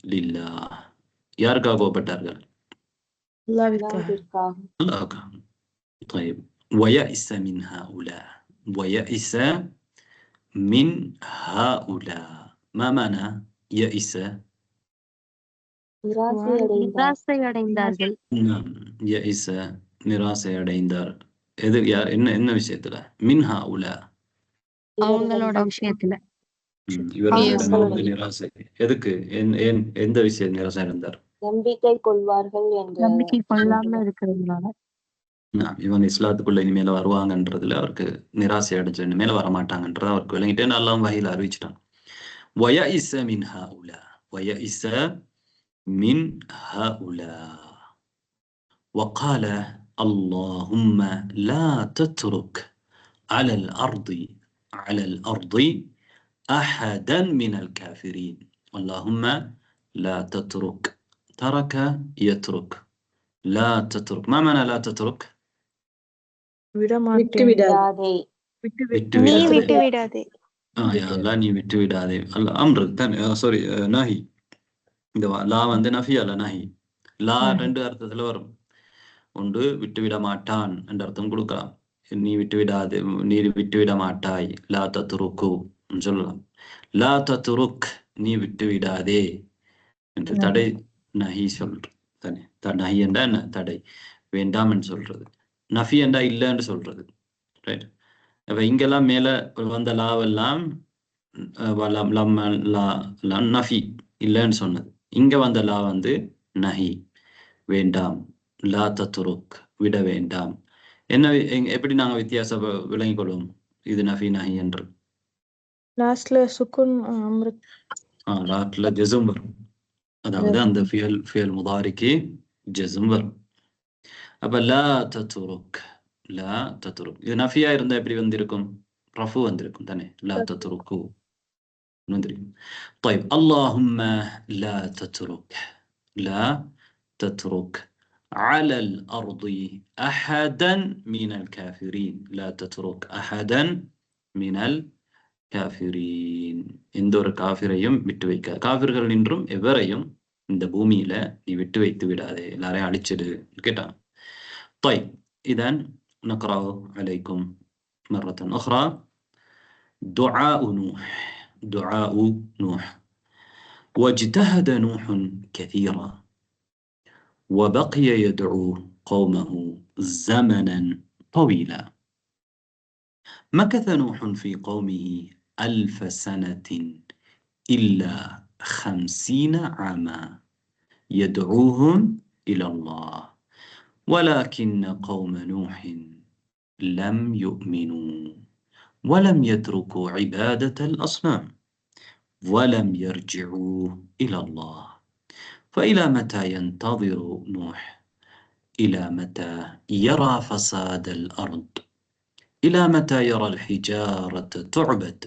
لله யாருக்காக கோபப்பட்டார்கள் அல்லாஹ்வுக்காக طيب ويأس من هؤلاء ما معنى يأس நிராசை அடைந்தார்கள் يأس நிராசை அடைந்தார் எது என்ன விஷயத்துல மின்ஹா உலா அவங்களோட விஷயத்துல இவர்கள் நிராசை எதுக்கு எந்த விஷயம் நிராசை இருந்தார் நம்பிக்கை கொள்ளாம இருக்கிறதுனால இவங்க இஸ்லாத்துக்குள்ள இனிமேல வருவாங்கன்றதுல அவருக்கு நிராசை அடைஞ்சு இனிமேல வரமாட்டாங்கன்றத அவருக்கு விளங்கிட்டே அல்லாஹ் வஹீல அறிவிச்சிட்டான் வயஇஸ மின் ஹாஉலா وقال اللهم لا تترك على الأرض أحدا من الكافرين اللهم لا تترك ترك يترك لا تترك ما معنى لا تترك விட்டு நீ விடாதே. விட்டு விடாதே. யா அல்லாஹ் நீ விட்டு விடாதே. அம்ரு சாரி நஹி. இந்த லா வந்து நஃபி அல்ல நஹி. லா 2 அர்த்தத்துல வரும். ஒன்று விட்டு விட மாட்டான் என்ற அர்த்தம் கொடுக்கலாம். நீ விட்டு விடாது, நீ விட்டு விட மாட்டாய். லா தத்ருக்கு சொல்லலாம். லா தத்ருக் நீ விட்டு விடாதே என்று தடை நஹி சொல்றது தானே. நஹி என்றா என்ன? தடை, வேண்டாம் என்று சொல்றது. நஃபி என்றா இல்லைன்னு சொல்றது. ரைட். அப்ப இங்கெல்லாம் மேல வந்த லாவெல்லாம் நஃபி இல்லைன்னு சொன்னது. இங்க வந்த லா வந்து நஹி, வேண்டாம். லா தத்ருக் விட வேண்டாம். என்ன எப்படி நாங்க வித்தியாசம் விளங்கிக் கொள்வோம் இது நஃபி நஹி என்று? லாஸ்ட்ல சுக்குன் அம்ருத். லாஸ்ட்ல ஜஸம் வரும். அதாவது அந்த ஃபியல் முதாரிக்கு ஜஸம் வரும். அப்ப லா தத்ருக், லா தத்ருக். இது நஃபியா இருந்தா எப்படி வந்திருக்கும்? ரஃபு வந்திருக்கும் தானே. லா தத்ருக்கு வந்திருக்கும். طيب اللهم لا تترك، لا تترك على الأرض أحدا من الكافرين. لا تترك أحدا من الكافرين. எந்த ஒரு காஃபிரையும் விட்டு வைக்க. காஃபிர்கள் என்றும் எவரையும் இந்த பூமியில நீ விட்டு வைத்து விடாதே, எல்லாரையும் அழிச்சிடு கேட்டான். طيب إذن نقرأ عليكم مرة أخرى دعاء نوح. دعاء نوح. واجتهد نوح كثيرا وبقي يدعو قومه زمنا طويلا. مكث نوح في قومه 1000 سنة إلا 50 عاما يدعوهم إلى الله ولكن قوم نوح لم يؤمنوا ولم يتركوا عبادة الأصنام ولم يرجعوا إلى الله. فإلى متى ينتظر نوح؟ إلى متى يرى فساد الأرض؟ إلى متى يرى الحجارة تعبد؟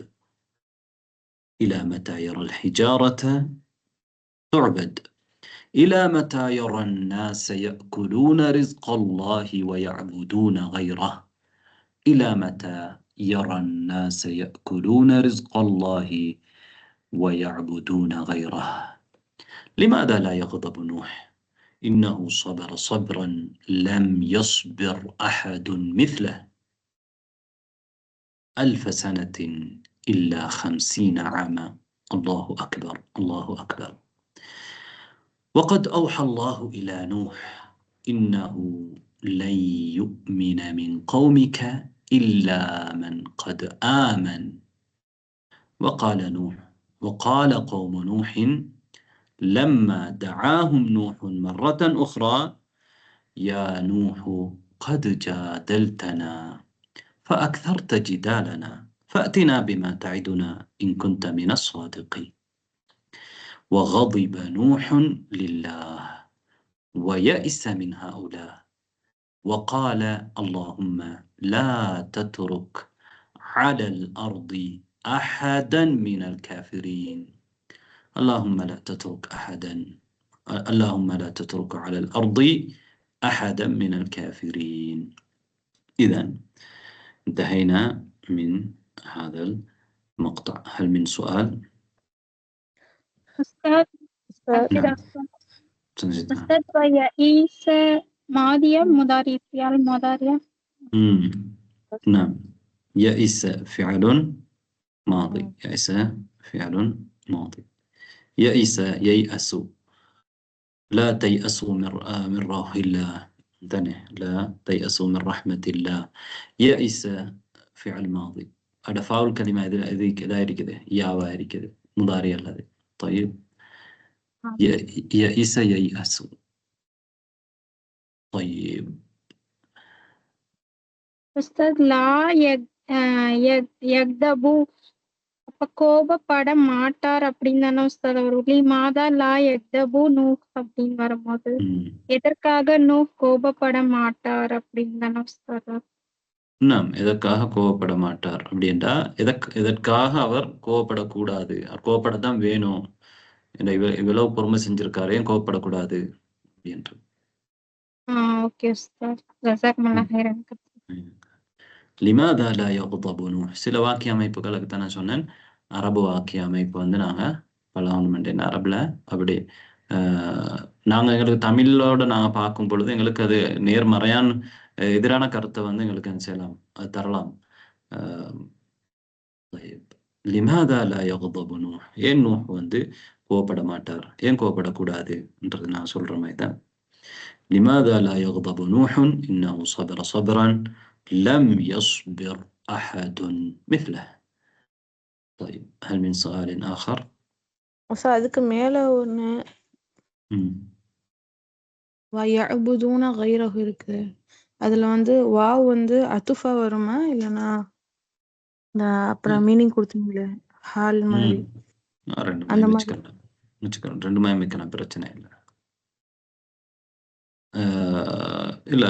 إلى متى يرى الحجارة تعبد؟ إلى متى يرى الناس يأكلون رزق الله ويعبدون غيره؟ إلى متى يرى الناس يأكلون رزق الله ويعبدون غيره؟ لماذا لا يغضب نوح؟ إنه صبر صبرا لم يصبر أحد مثله. 1000 سنة إلا 50 عاما. الله أكبر، الله أكبر. وقد أوحى الله إلى نوح إنه لن يؤمن من قومك إلا من قد آمن. وقال قوم نوح لما دعاهم نوح مرة أخرى يا نوح قد جادلتنا فأكثرت جدالنا فأتنا بما تعدنا إن كنت من الصادقين. وغضب نوح لله ويئس من هؤلاء وقال اللهم لا تترك على الأرض أحدا من الكافرين. اللهم لا تترك أحدا، اللهم لا تترك على الأرض أحدا من الكافرين. إذن انتهينا من هذا المقطع. هل من سؤال؟ أستاذ نعم. أستاذ يئس ماضية مضارع فعل مضارع. نعم. يئس فعل ماضي. يئس فعل ماضي. يئس ييأس. لا تيأسوا من روح الله. لا تيأسوا من رحمة الله. يئس فعل ماضي. هذا فاول كلمة ذلك كذا يا واري كذا مضارع الذي. طيب يئس ييأس. طيب أستاذ لا يغضب அப்ப கோபப்பட மாட்டார் அப்படின்னு தானே உஸ்தாத் வரும். மாதா லா யக்தபு நூஹ் அப்படின்னு வரும்போது எதற்காக நூஹ் கோபப்பட மாட்டார் அப்படின்னு தானே உஸ்தாத் வரும். எதற்காக கோபப்பட மாட்டார் அப்படின்றா எதற்காக அவர் கோபப்படக்கூடாது, அவர் கோபப்படத்தான் வேணும், இவ்வளவு பொறுமை செஞ்சிருக்காரு, ஏன் கோபப்படக்கூடாது அப்படின்ற. ஓகே உஸ்தாத். ஜஸாக்கல்லாஹ் ஹைரன். லிமாதா லா யக்தபு நூஹ். சில வாக்கிய அமைப்புகளுக்கு தான் நான் சொன்னேன். அரபு வாக்கிய அமைப்பு வந்து நாங்கள் பழகணும். அரபில் அப்படி நாங்கள் எங்களுக்கு தமிழோட நாங்கள் பார்க்கும் பொழுது எங்களுக்கு அது நேர்மறையான எதிரான கருத்தை வந்து எங்களுக்கு என்ன செய்யலாம், அது தரலாம். லிமாதா லா யக்தபு நூஹ், ஏன் நூஹ் வந்து கோபப்பட மாட்டார், ஏன் கோபப்படக்கூடாதுன்றது நான் சொல்ற மாதிரி தான். லிமாதா லா யக்தபு நூஹுன் இன்னஹு ஸபர ஸப்ரன் லம் யஸ்பிர் அஹதுன் மித்லஹ். طيب هل من سؤال آخر؟ அதுக்கு மேல ஒண்ணு வயஅபுதூன கைரஹு இருக்கு. அதுல வந்து வாவ் வந்து அத்துஃபா வருமா இல்லனா அப்புறம் மீனிங் கொடுத்தீங்களே ஹால் மாதிரி அந்த மாதிரி ரெண்டுமே அமைக்கலாம், பிரச்சனை இல்லை. இல்லை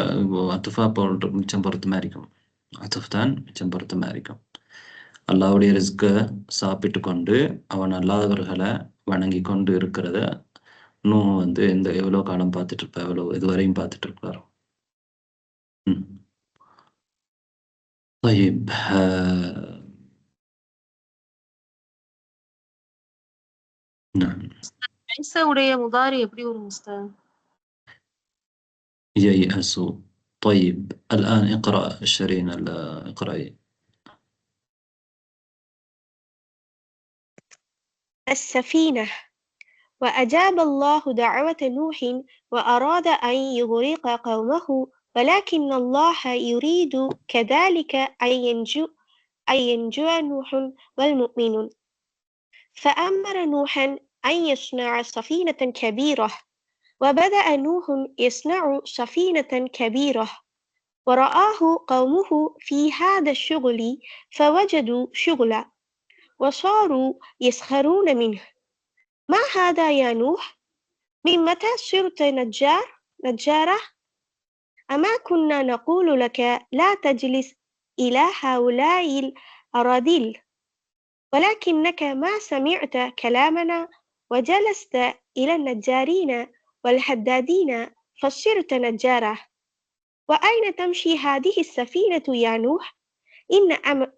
அத்துஃபா போன்ற மிச்சம் பொறுத்த மாதிரி இருக்கும். அத்துஃப் தான் மிச்சம் பொறுத்த மாதிரி இருக்கும். அல்லாவுடைய ரிஸ்கை சாப்பிட்டு கொண்டு அவன் அல்லாதவர்களை வணங்கி கொண்டு இருக்கிறத நூஹ் வந்து எவ்வளோ காலம் பார்த்துட்டு இருப்பா, எவ்வளோ இதுவரையும் பார்த்துட்டு இருப்பார். طيب نعم. عيسى உடைய முதாரி எப்படி வரும் உஸ்தாத்? ييأسوا. طيب الآن اقرأ شيرين، اقرأي. السفينة. وأجاب الله دعوة نوح وأراد أن يغرق قومه ولكن الله يريد كذلك أن ينجو نوح والمؤمنون. فأمر نوحا أن يصنع سفينة كبيرة. وبدأ نوح يصنع سفينة كبيرة ورآه قومه في هذا الشغل فوجدوا شغلا وصاروا يسخرون منه. ما هذا يا نوح؟ من متى صرت نجارة؟ أما كنا نقول لك لا تجلس إلى هؤلاء الأراذل، ولكنك ما سمعت كلامنا وجلست إلى النجارين والحدادين فصرت نجارة. وأين تمشي هذه السفينة يا نوح؟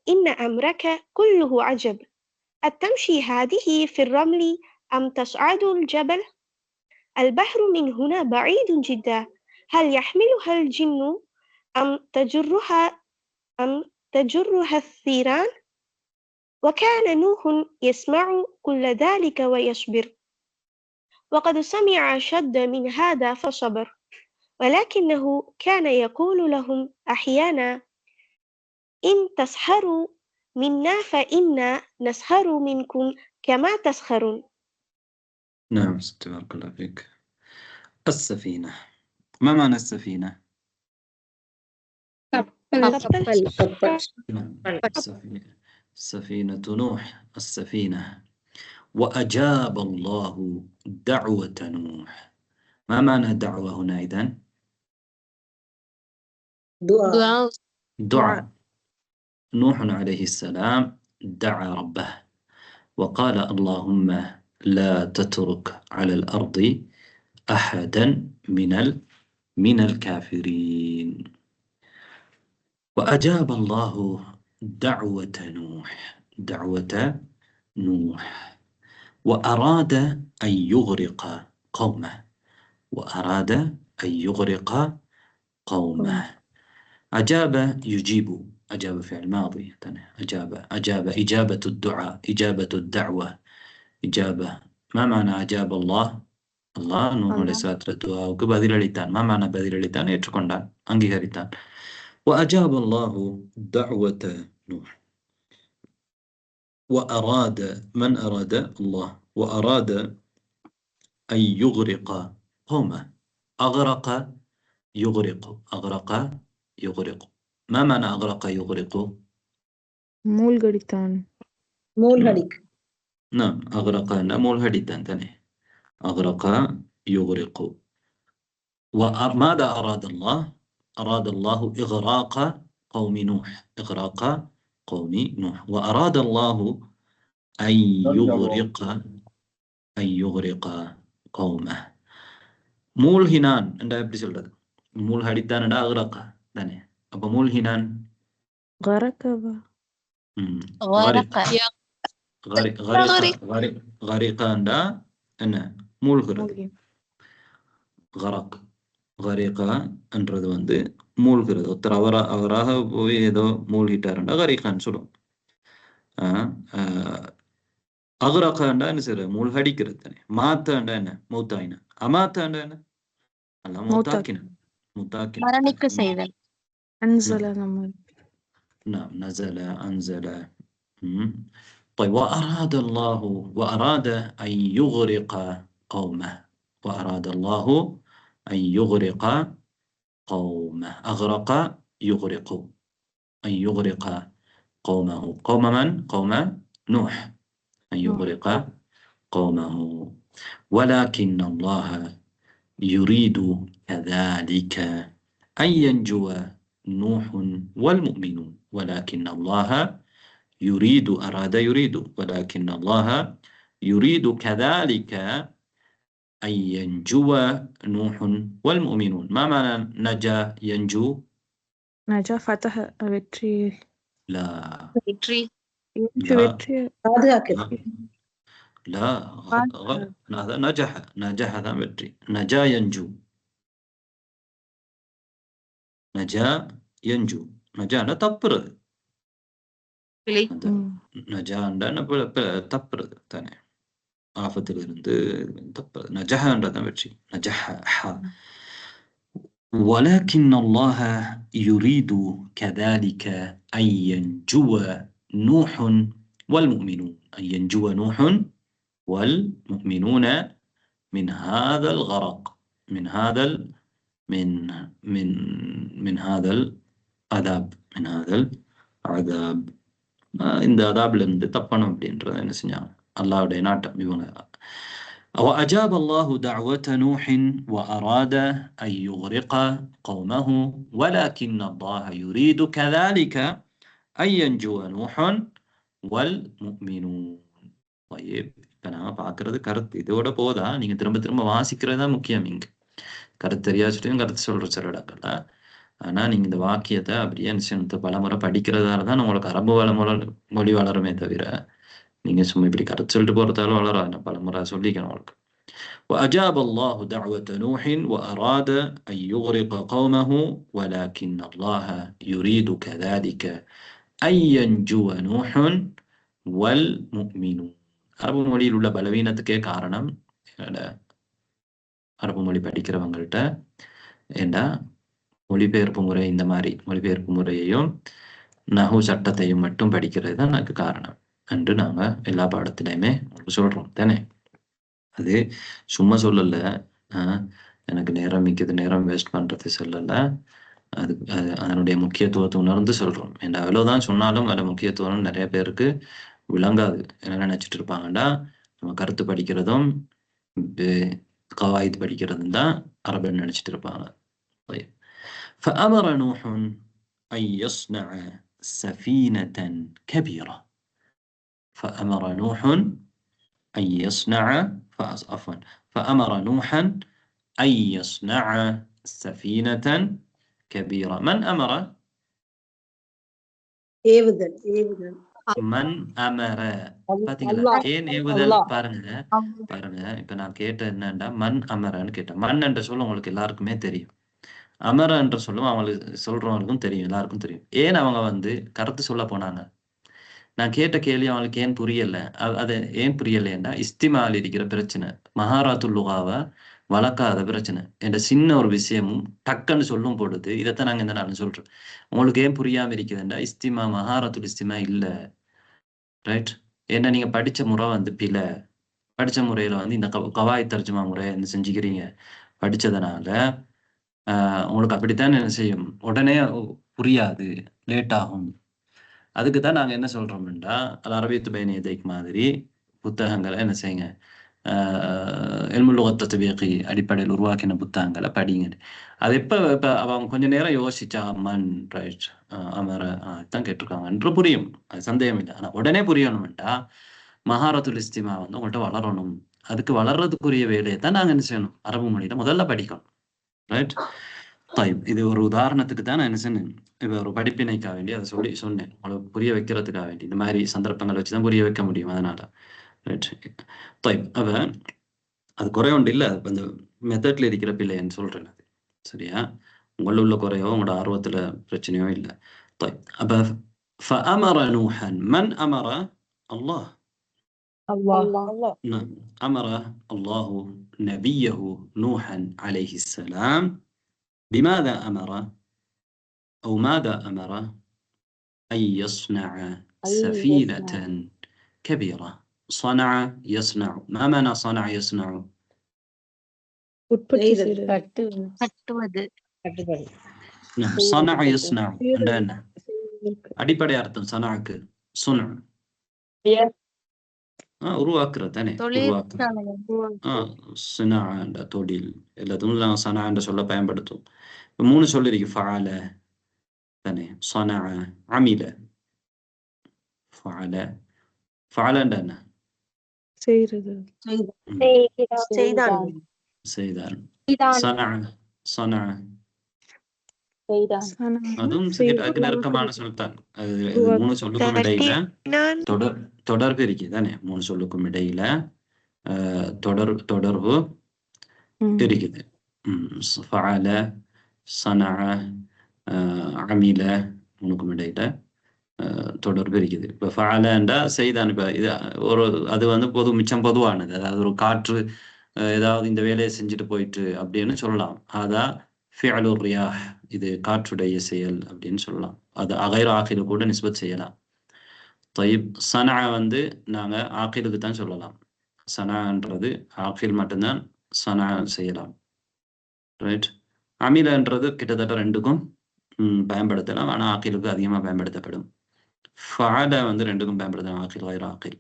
إن أمرك كله عجب. أتمشي هذه في الرمل أم تصعد الجبل؟ البحر من هنا بعيد جدا، هل يحملها الجن أم تجرها الثيران؟ وكان نوح يسمع كل ذلك ويصبر، وقد سمع شد من هذا فصبر، ولكنه كان يقول لهم أحيانا إن تسخروا منا فإنا نسخر منكم كما تسخرون. نعم، بارك الله فيك. السفينة، ما معنى السفينة؟ سفينة نوح، السفينة. وأجاب الله دعوة نوح. ما معنى دعوة هنا إذن؟ دعاء. نوح عليه السلام دعا ربه وقال اللهم لا تترك على الأرض أحدا من الكافرين. وأجاب الله دعوة نوح وأراد أن يغرق قومه. أجاب يجيب، أجاب فعل ماضي، أجاب إجابة الدعاء، إجابة الدعوة، إجابة. ما معنى أجاب الله نوح عليه الصلاة والسلام بدل அளித்தான். ما معنى بدل அளித்தான்? ஏற்றுக்கொண்டான், அங்கீகரித்தான். وأجاب الله دعوة نوح وأراد، من أراد؟ الله. وأراد أن يغرق قومه. أغرق يغرق. ما معنى أغرق يغرق؟ மூழ்கடித்தான். نعم، أغرق மூழ்கடித்தான் தானே. أغرق يغرق. وماذا أراد الله؟ أراد الله إغراق قوم نوح. وأراد الله أن يغرق قومه. மூழ்கினான் என்றா எப்படி சொல்றது? மூழ்கடித்தான் என்றா அகரக்க தானே. அப்ப மூழ்கினான் غرقبة غرق غرق غرقண்டா என்ன மூழ்கிறது. மூழ்கி கரக் கரீகா என்றது வந்து மூழ்கிறது. ஒருத்தர் அவராக போய் ஏதோ மூழ்கிட்டாருண்டா கரீகான்னு சொல்லுவோம். அகரகாண்டா என்ன செய்யற மூழ்கடிக்கிறது தானே. மாத்தாண்டா என்ன மூத்தாயின. அமாத்தாண்டா என்ன அல்ல மூத்தாக்கின மூத்தாக்கின மரணிக்க செய்தல். أنزل نمر نعم نزل أنزل. طيب وأراد أن يغرق قومه. وأراد الله أن يغرق قومه. أغرق يغرق أن يغرق قومه. قوم من؟ قوم نوح. أن يغرق قومه. ولكن الله يريد كذلك أن ينجو نوح والمؤمنون. ولكن الله يريد أراد يريد ولكن الله يريد كذلك أن ينجو نوح والمؤمنون. ما معنى نجا ينجو؟ نجا فتح வெற்றி لا வெற்றி வெற்றி لا هذا نجح هذا வெற்றி. نجا ينجو نجا ينجو نجانا தப்புறது. நஜாண்டா தப்புறது தானே. ஆபத்திலிருந்து தப்புறது. நஜஹான்றதான் வெற்றி. நஜஹ. ولكن الله يريد كذلك أن ينجو نوح والمؤمنون. أن ينجو نوح والمؤمنون من هذا الغرق من هذا من هذا العذاب من هذا العذاب. இந்த அதாப்ல இருந்து தப்பணும் அப்படின்றத என்ன செஞ்சாங்க அல்லாஹ்வுடைய நாட்டம் இவங்க. وأجاب الله دعوة نوح وأراد أن يغرق قومه ولكن الله يريد كذلك أن ينجو نوح والمؤمنون. طيب இப்ப நாம பாக்குறது கருத்து இதோட போதா. நீங்க திரும்ப திரும்ப வாசிக்கிறது தான் முக்கியம். இங்க கருத்து தெரியாச்சுட்டையும் கருத்து சொல்ற சில இடங்கள்ல. ஆனா நீங்க இந்த வாக்கியத்தை அப்படியே நிச்சயத்தை பலமுறை படிக்கிறதால தான் உங்களுக்கு அரபு மொழி வளருமே தவிர நீங்க சும்மா இப்படி கருத்து சொல்லிட்டு போறதால வளராது. பலமுறை சொல்லிக்கணும் உங்களுக்கு. وأجاب الله دعوة نوح وأراد أن يغرق قومه ولكن الله يريد كذلك أن ينجو نوح والمؤمنون. அரபு மொழியில் உள்ள பலவீனத்துக்கே காரணம் அரபு மொழி படிக்கிறவங்கள்ட்ட ஏண்டா மொழிபெயர்ப்பு முறை இந்த மாதிரி மொழிபெயர்ப்பு முறையையும் நஹு சட்டத்தையும் மட்டும் படிக்கிறது தான் எனக்கு காரணம் என்று நாங்க எல்லா பாடத்திலையுமே சொல்றோம் தானே. அது சும்மா சொல்லல. எனக்கு நேரம் மிக்கது நேரம் வேஸ்ட் பண்றது சொல்லல. அது அதனுடைய முக்கியத்துவத்தை உணர்ந்து சொல்றோம். ஏன்னா அவ்வளவுதான் சொன்னாலும் அந்த முக்கியத்துவம் நிறைய பேருக்கு விளங்காது. என்ன நினைச்சிட்டு இருப்பாங்கடா நம்ம கருத்து படிக்கிறதும் கவாயித் படிக்கிறதும் தான் அரபுன்னு நினைச்சிட்டு இருப்பாங்க. فأمر نوح أن يصنع سفينة كبيرة. فأمر نوح أن يصنع فأمر نوحا أن يصنع سفينة كبيرة. من أمر؟ من أمر. பாத்தீங்களா ஏன் ஏவுதல் பாருங்க பாருங்க. இப்ப நான் கேட்ட என்னண்டா மண் அமரன்னு கேட்டேன். மண் என்ற சொல்ல உங்களுக்கு எல்லாருக்குமே தெரியும். அமர என்ற சொல்லும் அவங்களுக்கு சொல்றவங்களுக்கும் தெரியும், எல்லாருக்கும் தெரியும். ஏன் அவங்க வந்து கருத்து சொல்ல போனாங்க? நான் கேட்ட கேள்வி அவங்களுக்கு ஏன் புரியல? அது ஏன் புரியலைன்னா இஸ்திமால் இருக்கிற பிரச்சனை, மஹாராத்துல் லுகாவை வளர்க்காத பிரச்சனை. என்ற சின்ன ஒரு விஷயமும் டக்குன்னு சொல்லும் பொழுது இதைத்தான் நாங்க இந்த நான் சொல்றோம். உங்களுக்கு ஏன் புரியாம இருக்குதுண்டா மஹாராத்துல் இஸ்திமா இல்ல. ரைட்? ஏன்னா நீங்க படிச்ச முறை வந்து பிழை. படிச்ச முறையில வந்து இந்த கவாய் தர்ஜுமா முறை என்ன செஞ்சுக்கிறீங்க படிச்சதுனால உங்களுக்கு அப்படித்தான் என்ன செய்யும், உடனே புரியாது, லேட் ஆகும். அதுக்கு தான் நாங்கள் என்ன சொல்றோம்னா அது அரபியத்து பயணியதைக்கு மாதிரி புத்தகங்களை என்ன செய்யுங்க, இல்முல் லுகத் தத்பீகி அடிப்படையில் உருவாக்கின புத்தகங்களை படிங்க. அது இப்போ அவங்க கொஞ்ச நேரம் யோசிச்சா மண் ரைட் அமர தான் கேட்டிருக்காங்கன்ற புரியும், அது சந்தேகம் இல்லை. ஆனால் உடனே புரியணும்டா மஹாரத்துல் இஸ்திமா வந்து உங்கள்கிட்ட வளரணும். அதுக்கு வளர்றதுக்குரிய வேலையை தான் நாங்கள் என்ன செய்யணும், அரபு மொழியில முதல்ல படிக்கணும். ரைட்? இது ஒரு உதாரணத்துக்கு தான் நான் என்ன சொன்னேன், இப்போ ஒரு படிப்பினைக்காக வேண்டி அதை சொன்னேன், உங்களுக்கு புரிய வைக்கிறதுக்காக வேண்டி. இந்த மாதிரி சந்தர்ப்பங்களை வச்சுதான் புரிய வைக்க முடியும், அதனால. அப்ப அது குறை ஒன்று இல்லை, அந்த மெத்தட்ல இருக்கிற பிள்ளைன்னு சொல்றேன் அது. சரியா? உங்கள உள்ள குறையோ உங்களோட ஆர்வத்துல பிரச்சனையோ இல்லை. அப்ப فأمر نوحا من أمر؟ الله. نعم، أمر الله نبيه نوحا عليه السلام بماذا أمر؟ أو ماذا أمر؟ أن يصنع سفينة كبيرة. صنع يصنع، ما معنى صنع يصنع؟ نعم، صنع يصنع عندنا அடிப்படை அர்த்தம் சனாக்கு சுனா உருவாக்குறது தானே, உருவாக்குறது. தொழில் எல்லாத்துக்கும் சனா என்ற சொல்ல பயன்படுத்தும். இப்ப 3 சொல்லி இருக்கு, ஃபஅல தானே, சனா, அமில. ஃபஅல ஃபஅலண்டா என்ன? செய்றது, செய்தான். சனா சனா அதுவும் அதுக்கு நெருக்கமான சொல் தான். அது 3 சொல்லுக்கும் இடையில தொடர்பு இருக்கு தானே, 3 சொல்லுக்கும் இடையில தொடர்பு இருக்குது. ஃபஅல, ஸனஅ, அமில 3க்கும் இடையில தொடர்பு இருக்குது. இப்ப ஃபஅலண்டா செய்தான். இப்ப இது அது பொது மிச்சம் பொதுவானது. அதாவது ஒரு காற்று ஏதாவது இந்த வேலையை செஞ்சுட்டு போயிட்டு அப்படின்னு சொல்லலாம். அதான் ஃபிஅலு ரியாஹ், இது காற்றுடைய செயல் அப்படின்னு சொல்லலாம். அது அகைர் ஆகில கூட நிஸ்பத் செய்யலாம். சனா நாங்க ஆகிலுக்கு தான் சொல்லலாம். சனான்றது ஆகில் மட்டும்தான் சனா செய்யலாம். ரைட். அமிலன்றது கிட்டத்தட்ட 2க்கும் பயன்படுத்தலாம், ஆனா ஆகிலுக்கு அதிகமா பயன்படுத்தப்படும். ஃபஅல 2க்கும் பயன்படுத்தலாம், ஆகில் கைர் ஆகில்.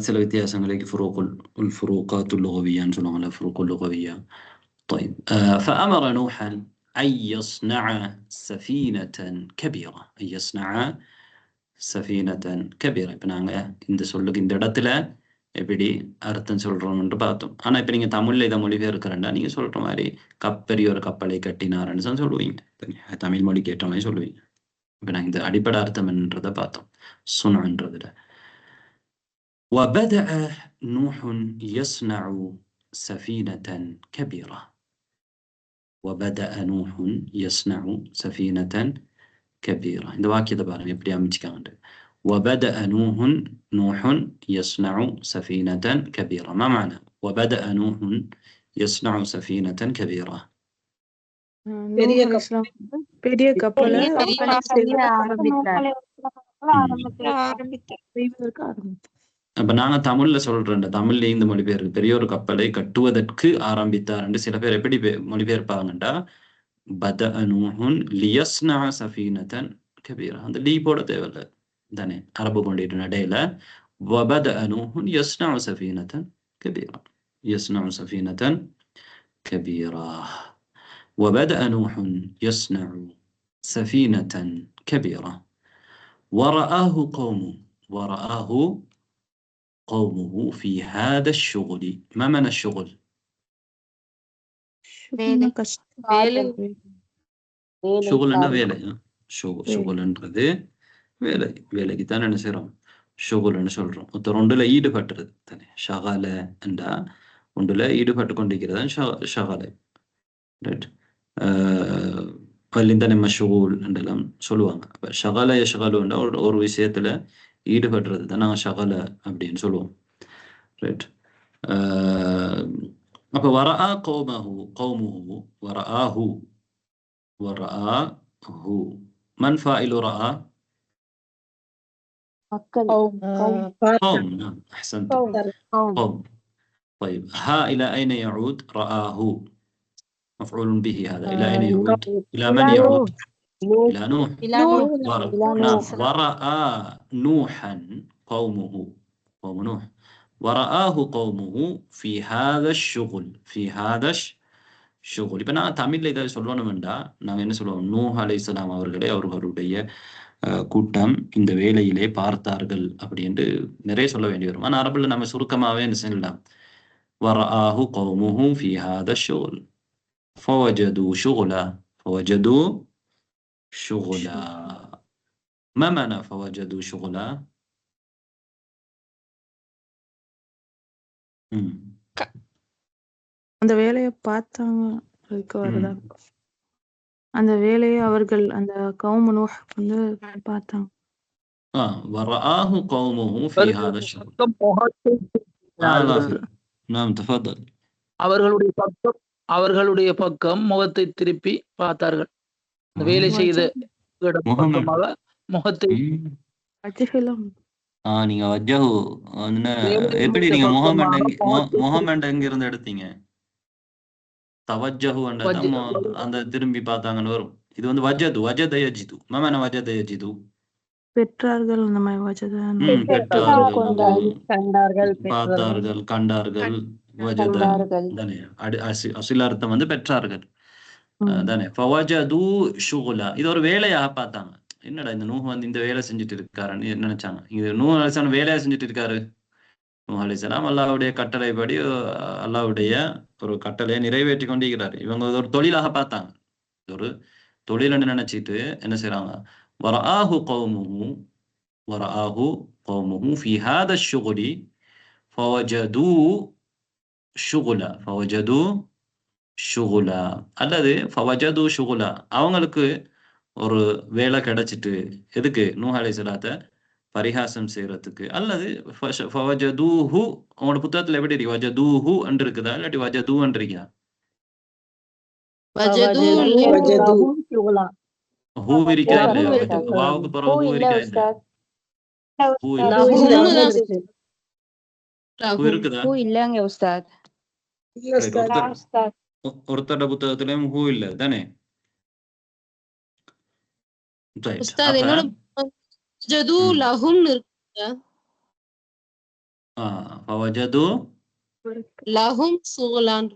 சில வித்தியாசங்களுக்கு ஃபுரூகாத்துல் லுகவியான்னு சொல்லுவாங்கல்ல, ஃபுரூகுல் லுகவியா. فأمر نوحا أن يصنع سفينة كبيرة. أن يصنع سفينة كبيرة. இப்போ நாங்கள் இந்த சொல்லுக்கு இந்த இடத்துல எப்படி அர்த்தம் சொல்றோம்னு பார்த்தோம். ஆனா இப்போ நீங்க தமிழ்ல இதை மொழிபெயர்க்கிறேன்டா நீங்க சொல்ற மாதிரி பெரிய ஒரு கப்பலை கட்டினாருன்னு தான் சொல்லுவீங்க, தமிழ் மொழி கேட்ட மாதிரி சொல்லுவீங்க. இப்போ நாங்கள் இந்த அடிப்படை அர்த்தம் என்னன்றதை பார்த்தோம், சுனான்றதுல. وبدأ نوح يصنع سفينة كبيرة. وبدأ نوح يصنع سفينة كبيرة. இந்த வாக்கியத்தை பாருங்க எப்படி அமைச்சுக்காங்க. وبدأ نوح يصنع سفينة كبيرة. ما معنى وبدأ نوح يصنع سفينة كبيرة؟ பெரிய கப்பலை அப்ப நாங்க தமிழ்ல சொல்றேன், தமிழ்ல இந்த மொழிபெயர்ப்பு பெரிய ஒரு கப்பலை கட்டுவதற்கு ஆரம்பித்தார் என்று சில பேர் எப்படி மொழிபெயர்ப்பாங்கண்டா, பதஅ நூஹுன் லியஸ்னா சஃபீனத்தன் கபீரா. அந்த லீ போட தேவையில்ல தானே, அரபு கொண்டிட்டு நடையில வபதஅ நூஹுன் யஸ்னா சஃபீனத்தன் கபீரா, யஸ்னா சஃபீனத்தன் கபீரா. وبدأ نوح يصنع سفينة كبيرة ورآه قومه في هذا الشغل. ما معنى الشغل؟ شغلنا வேலை. شغلன்றது வேலை, வேலைக்கு தானே என்ன செய்றோம், ஷுகுல்னு சொல்றோம். ஒருத்தர் ஒன்றுல ஈடுபட்டுறது தானே, ஷகல என்றா ஒன்றுல ஈடுபட்டு கொண்டிருக்கிறது ஷகல. ரைட். தானே மஷூல் என்றெல்லாம் சொல்லுவாங்க. அப்ப ஷகல யஷ்கலுன்னா ஒரு விஷயத்துல ஈடுபடுறது தான் நாங்கள் ஷகல அப்படின்னு சொல்லுவோம். ரைட். அப்ப வரஆ கௌமுஹு வரஆஹு மன் ஃபாயிலு ரஆ؟ قوم. نعم أحسنت، قوم. طيب ها إلى أين يعود؟ رآه مفعول به، هذا إلى أين يعود؟ إلى من يعود؟ إلى نوح. ورأى نوحا قومه، قوم نوح، ورآه قومه في هذا الشغل. இப்போ நான் தமிழ்ல இதை சொல்லணும்டா நாங்கள் என்ன சொல்லுவோம், நூஹ் அலைஹிஸ்ஸலாம் அவர்களே அவர்களுடைய கூட்டம் இந்த வேலையிலே பார்த்தார்கள் அப்படின்னு நிறைய சொல்ல வேண்டி வரும். ஆனால் அரபுல நம்ம சுருக்கமாவே என்ன சொல்லலாம், வரஆஹு கௌமுஹு ஃபீ ஹாதா ஷுகுல். فوجدوا شغلا فوجدوا شغلا ما معنى فوجدوا شغلا؟ அந்த வேலையை பார்த்தாங்க அதுக்கு வருதா அந்த வேலையை அவர்கள் அந்த கௌம் நூஹ் வந்து பார்த்தாங்க. ورآه قومه في هذا الشغل. نعم تفضل. அவர்களுடைய பக்கம் முகத்தை திருப்பி பார்த்தார்கள். வேலை செய்த முகத்தை நீங்க வஜ்ஜஹு எப்படி நீங்க முகமண்ட் எங்க இருந்து எடுத்தீங்க? தவஜ்ஜஹு அந்த திரும்பி பார்த்தாங்கன்னு வரும். இது வந்து வஜது வஜத யஜிது. மாமான வஜத யஜிது பெற்றார்கள் அந்த மாதிரி வஜத பார்த்தார்கள் கண்டார்கள் வஜத தானே அசிலார்த்தம் வந்து பெற்றார்கள் தானே. ஃபவஜது ஷுகுலா இது ஒரு வேலையாக பார்த்தாங்க. என்னடா இந்த நூஹ் வந்து இந்த வேலை செஞ்சுட்டு இருக்காருன்னு நினைச்சாங்க. இங்க நூஹ் அலைஹிஸ்ஸலாம் வேலையா செஞ்சுட்டு இருக்காரு. நூஹ் அலைஹிஸ்ஸலாம் அல்லாஹ்வுடைய கட்டளைப்படி அல்லாஹ்வுடைய ஒரு கட்டளையை நிறைவேற்றி கொண்டிருக்கிறாரு. இவங்க ஒரு தொழிலாக பார்த்தாங்க. ஒரு தொழில்னு நினைச்சிட்டு என்ன செய்யறாங்க? வரஆஹு கௌமுஹு ஃபீ ஹாதா ஷுகுலி ஃபவஜது ஷுகுலா அல்லது ஃபவஜது ஷுகுலா அவங்களுக்கு ஒரு வேலை கிடைச்சிட்டு எதுக்கு? நூஹ் அலைஹிஸ்ஸலாத்தை பரிகாசம் செய்யறதுக்கு. அல்லது ஃபவஜதூஹு அவங்களோட புத்தகத்துல எப்படி இருக்கு? வஜதூஹு என்று இருக்குதா இல்லாட்டி வஜது இருக்கா? ஹூ இருக்கா இல்லையா? வாவுக்கு பிறகு ஹூ இருக்கா இல்லையா? ஹூ இருக்குதா? இல்லங்க உஸ்தாத். ஒருத்தட புத்தகத்திலயும் ஹூ இல்ல தானே. உஸ்தாத் என்னோட வஜது லஹும் இருக்குங்க. ஃபவஜது லஹும் சுகுலான்.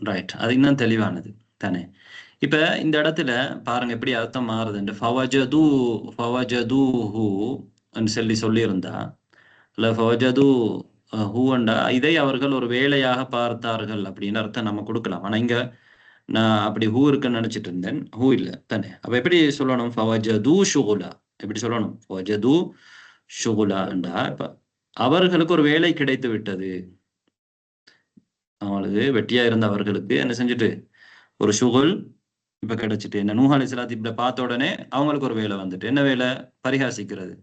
ரைட். அது இன்னும் தெளிவானது தானே. இப்ப இந்த இடத்துல பாருங்க எப்படி அர்த்தம் மாறுதுண்டு. ஃபவஜதூஹு சொல்லியிருந்தா இல்ல ஃபவஜது ஹூண்டா இதை அவர்கள் ஒரு வேலையாக பார்த்தார்கள் அப்படின்னு அர்த்தம் நம்ம கொடுக்கலாம். ஆனா இங்க நான் அப்படி ஹூ இருக்குன்னு நினைச்சிட்டு இருந்தேன். ஹூ இல்ல தானே. அப்ப எப்படி சொல்லணும்? ஃபவஜது ஷுகுலா எப்படி சொல்லணும்? ஃபவஜது ஷுகுலாண்டா இப்ப அவர்களுக்கு ஒரு வேலை கிடைத்து விட்டது. அவங்களுக்கு வெட்டியா இருந்த அவர்களுக்கு என்ன செஞ்சுட்டு ஒரு ஷுகுல் இப்ப கிடைச்சிட்டு. என்ன நூஹ் அலைஹிஸ்ஸலாம் இப்ப பார்த்த உடனே அவங்களுக்கு ஒரு வேலை வந்துட்டு. என்ன வேலை? பரிகாசிக்கிறது.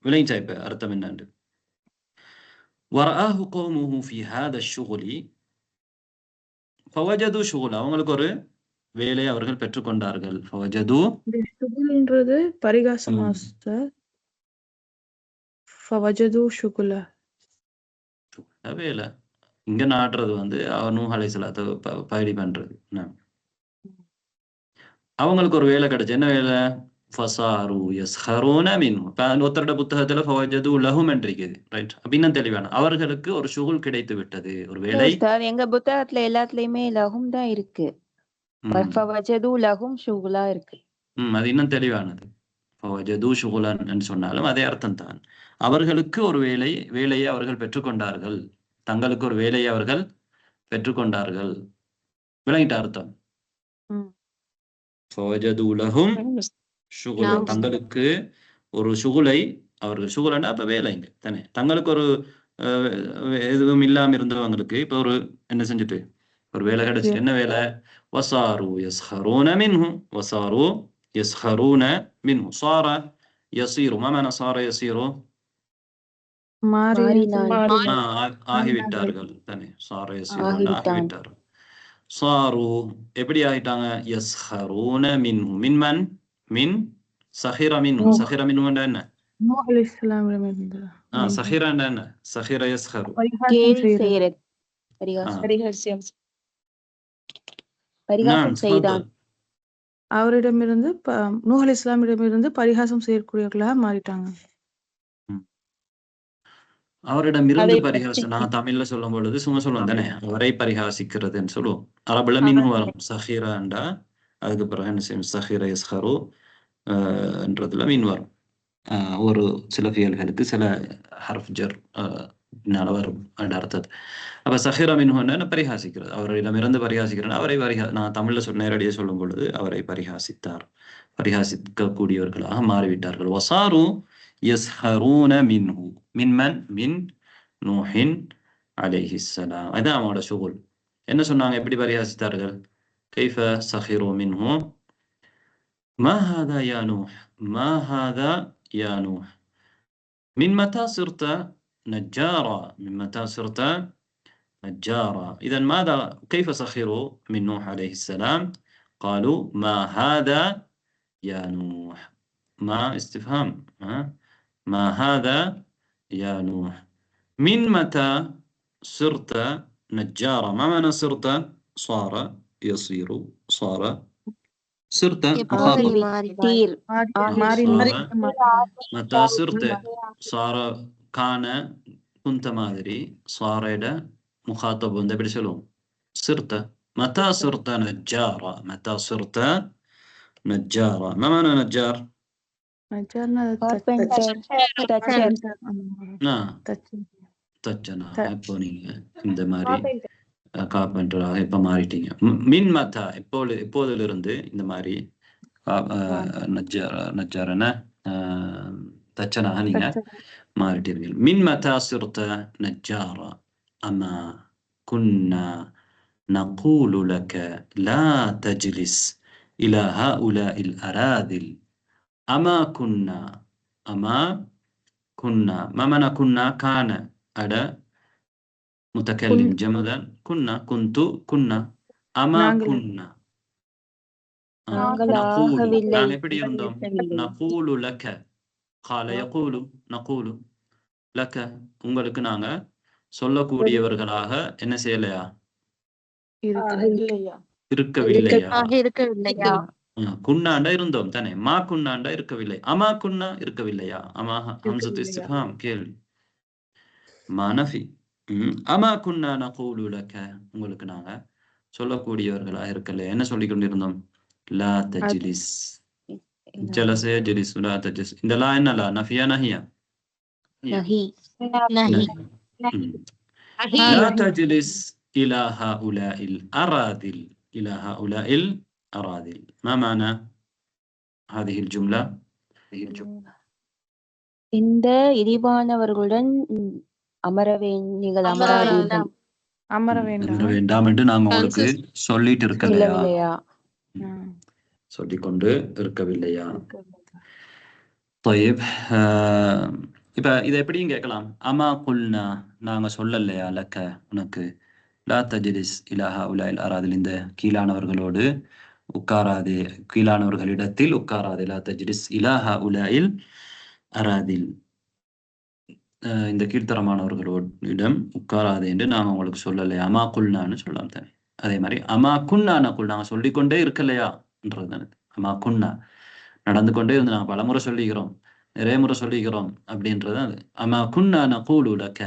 விளைஞ்சா இப்ப அர்த்தம் என்னண்டு? வரஆஹு கௌமுஹு ஃபீ ஹாதா ஷுகுலி ஃபவஜது ஷுகுலா அவங்களுக்கு ஒரு வேலையை அவர்கள் பெற்றுக்கொண்டார்கள். ஃபவஜது ஷுகுல்ன்றது பரிகாசமா உஸ்தாத்? ஃபவஜது ஷுகுலா வேலை இங்க நாடுறது வந்து நூஹ் அலைஹிஸ்ஸலாத்தை பயிரி பண்றது. அவங்களுக்கு ஒரு வேலை கிடைச்சு. என்ன வேலை? ஃபஸாரு யஸ்ஹரூன மின்ஹு. ஒருத்தரோட புத்தகத்துல ஃபவஜது லஹும் இருக்குது. ரைட். அப்ப இன்னும் தெளிவான அவர்களுக்கு ஒரு ஷுகுல் கிடைத்து விட்டது, ஒரு வேலை. எங்க புத்தகத்துல எல்லாத்துலயுமே லஹும் தான் இருக்கு. ஃபவஜது லஹும் ஷுகுலா இருக்கு. அது இன்னும் தெளிவானது. ஃபவஜது ஷுகுலன் சொன்னாலும் அதே அர்த்தம் தான். அவர்களுக்கு ஒரு வேலையை அவர்கள் பெற்றுக்கொண்டார்கள். தங்களுக்கு ஒரு வேலையை அவர்கள் பெற்றுக்கொண்டார்கள். விளங்கிட்ட அர்த்தம்? ஃபவஜது லஹும் ஷுகுலா தங்களுக்கு ஒரு ஷுகுலை அவர்கள் ஷுகுலன்னா அப்ப வேலைங்க தானே. தங்களுக்கு ஒரு எதுவும் இல்லாம இருந்தவங்களுக்கு இப்ப ஒரு என்ன செஞ்சுட்டு ஒரு வேலை கிடைச்சிட்டு. என்ன வேலை? வசாரு யஸ்ஹரூன மின்ஹு வசாரு யஸ்ஹரூன மின்ஹு சார யஸீரு. மா மஅனா சார யஸீரு? ஆகிவிட்டார்கள் தானே. சார யஸீரு ஆகிவிட்டார்கள். சாரு எப்படி ஆகிட்டாங்க? யஸ்ஹரூன மின்ஹு. மின்மன்? மின் சஹிர மின்ஹு. சஹிர மின்ஹு என்ன? நூஹ் அலைஹிஸ்ஸலாம் சஹிர என்ன? சஹிர யஸ்ஹரு பரிகாசம் செய்தான். அவரிடமிருந்து நூஹ் அலைஹிஸ்ஸலாமிடமிருந்து பரிகாசம் செய்யக்கூடியவர்களாக மாறிட்டாங்க. அவரிடம் இருந்து பரிகாசம் நான் தமிழ்ல சொல்லும் பொழுது சும்மா சொல்லுவோம் தானே, அவரை பரிகாசிக்கிறதுன்னு சொல்லுவோம். அரபுல மின்ஹு வரும். சஹிராண்டா அதுக்கு பிறகு என்ன செய்யும்? சஹிர யஸ்ஹரு என்றதுல மீன் வரும். ஒரு சில ஃபியல்களுக்கு சில ஹர்ஃப் ஜர் பின்னால் வரும் அந்த அர்த்தத்தை. அப்ப சஹிர மின்ஹுன்னு பரிகாசிக்கிறது, அவரிடமிருந்து பரிகாசிக்கிறேன். அவரை நான் தமிழ்ல நேரடியாக சொல்லும் பொழுது அவரை பரிகாசித்தார், பரிகாசிக்கக்கூடியவர்களாக மாறிவிட்டார்கள். வசாரு யஸ்ஹரூன மின்ஹு மின்மன் மின் நூஹின் அலைஹிஸ்ஸலாம். அதான் அவங்களோட ஷுகுல். என்ன சொன்னாங்க, எப்படி பரிகாசித்தார்கள்? கைஃப சஹிரு மின்ஹு மா ஹாதா யா நூஹ் மா ஹாதா யா நூஹ் மின் மதா சிர்த نجارا من متى صرت نجارا. إذا ماذا كيف سخروا من نوح عليه السلام؟ قالوا ما هذا يا نوح. ما استفهام، ما هذا يا نوح. من متى صرت نجارا. ما معنى صرت؟ صار يصير، صار صرت مخاطب. متى صرت صار كان كنت مادري صار إلى مخاطب ده بيرسلون صرت. متى صرت نجارا. متى صرت نجارا. ما معنى نجار؟ نجارنا தச்சனா இப்போ நீங்க இந்த மாதிரி கார்பெண்டராக இப்ப மாறிட்டீங்க. மின் மத்தா எப்போதிலிருந்து இந்த மாதிரி நஜ்ஜாரன தச்சனாக நீங்க மாறிட்டீர்கள். மின் மத்தா சிர்த நஜ்ஜாரா அமா குன்னா நகூலு லக லா தஜ்லிஸ் இலா ஹாஉலாஇல் அராதில். அமா குன்னா அமா كنا. ما معنى كنا؟ كان أدا متكلم جمدا. كنا كنت كنا. أما كنا نقول. நாங்க எப்படி இருந்தோம்? نقول لك. قال يقول نقول لك. உங்களுக்கு நாங்க சொல்லக்கூடியவர்களாக என்ன செய்யலையா? இருக்கவில்லையா? குன்னாண்டா இருந்தோம் தானே. மா குன்னாண்டா இருக்கவில்லை. அமா குன்னா இருக்கவில்லையா? அமா ஹம்சத்து இஸ்திஃபாம் கேள்வி. மா நஃபி. அமா குன்னா நகூலு லக. உங்களுக்கு நாங்க சொல்லக்கூடியவர்களா இருக்கல. என்ன சொல்லிக் கொண்டிருந்தோம்? லா தஜ்லிஸ். ஜலஸ யஜ்லிஸ் லா தஜ்லிஸ். இந்த லா என்ன லா? நஃபியா நஹியா? நஹி. லா தஜ்லிஸ் இலா ஹாஉலாஇல் அராதில். இலா ஹாஉலாஇல் أراذل. ما معنى هذه الجملة؟ இந்த இழிவானவர்களுடன் நீங்கள் அமர வேண்டாம் என்று நாங்க உங்களுக்கு சொல்லிட்டு இருக்கலையா? சொல்லிக்கொண்டு இருக்கவில்லையா? طيب இப்ப இதை எப்படியும் கேட்கலாம். அமா குல்னா நாங்க சொல்லலையா லக்க உனக்கு லா தஜ்லிஸ் இலா ஹாஉலாஇல் அராதில். இந்த கீழானவர்களோடு உட்காராதே, கீழானவர்களிடத்தில் உட்காராதே. லா தஜ்லிஸ் இலா ஹாஉலாஇல் அராதில். இந்த கீழ்த்தரமானவர்களிடம் உட்காராதே என்று நாங்கள் உங்களுக்கு சொல்லலையா? அமா குல்னான்னு சொல்லலாம் தானே. அதே மாதிரி அமா குன்னா நகுல் நாங்கள் சொல்லிக்கொண்டே இருக்கலையான்றது தானே. அமா குன்னா நடந்து கொண்டே இருந்து நாங்கள் பலமுறை சொல்லிக்கிறோம், நிறைய முறை சொல்லிக்கிறோம் அப்படின்றது அது. அமா குன்னா நகூலு லக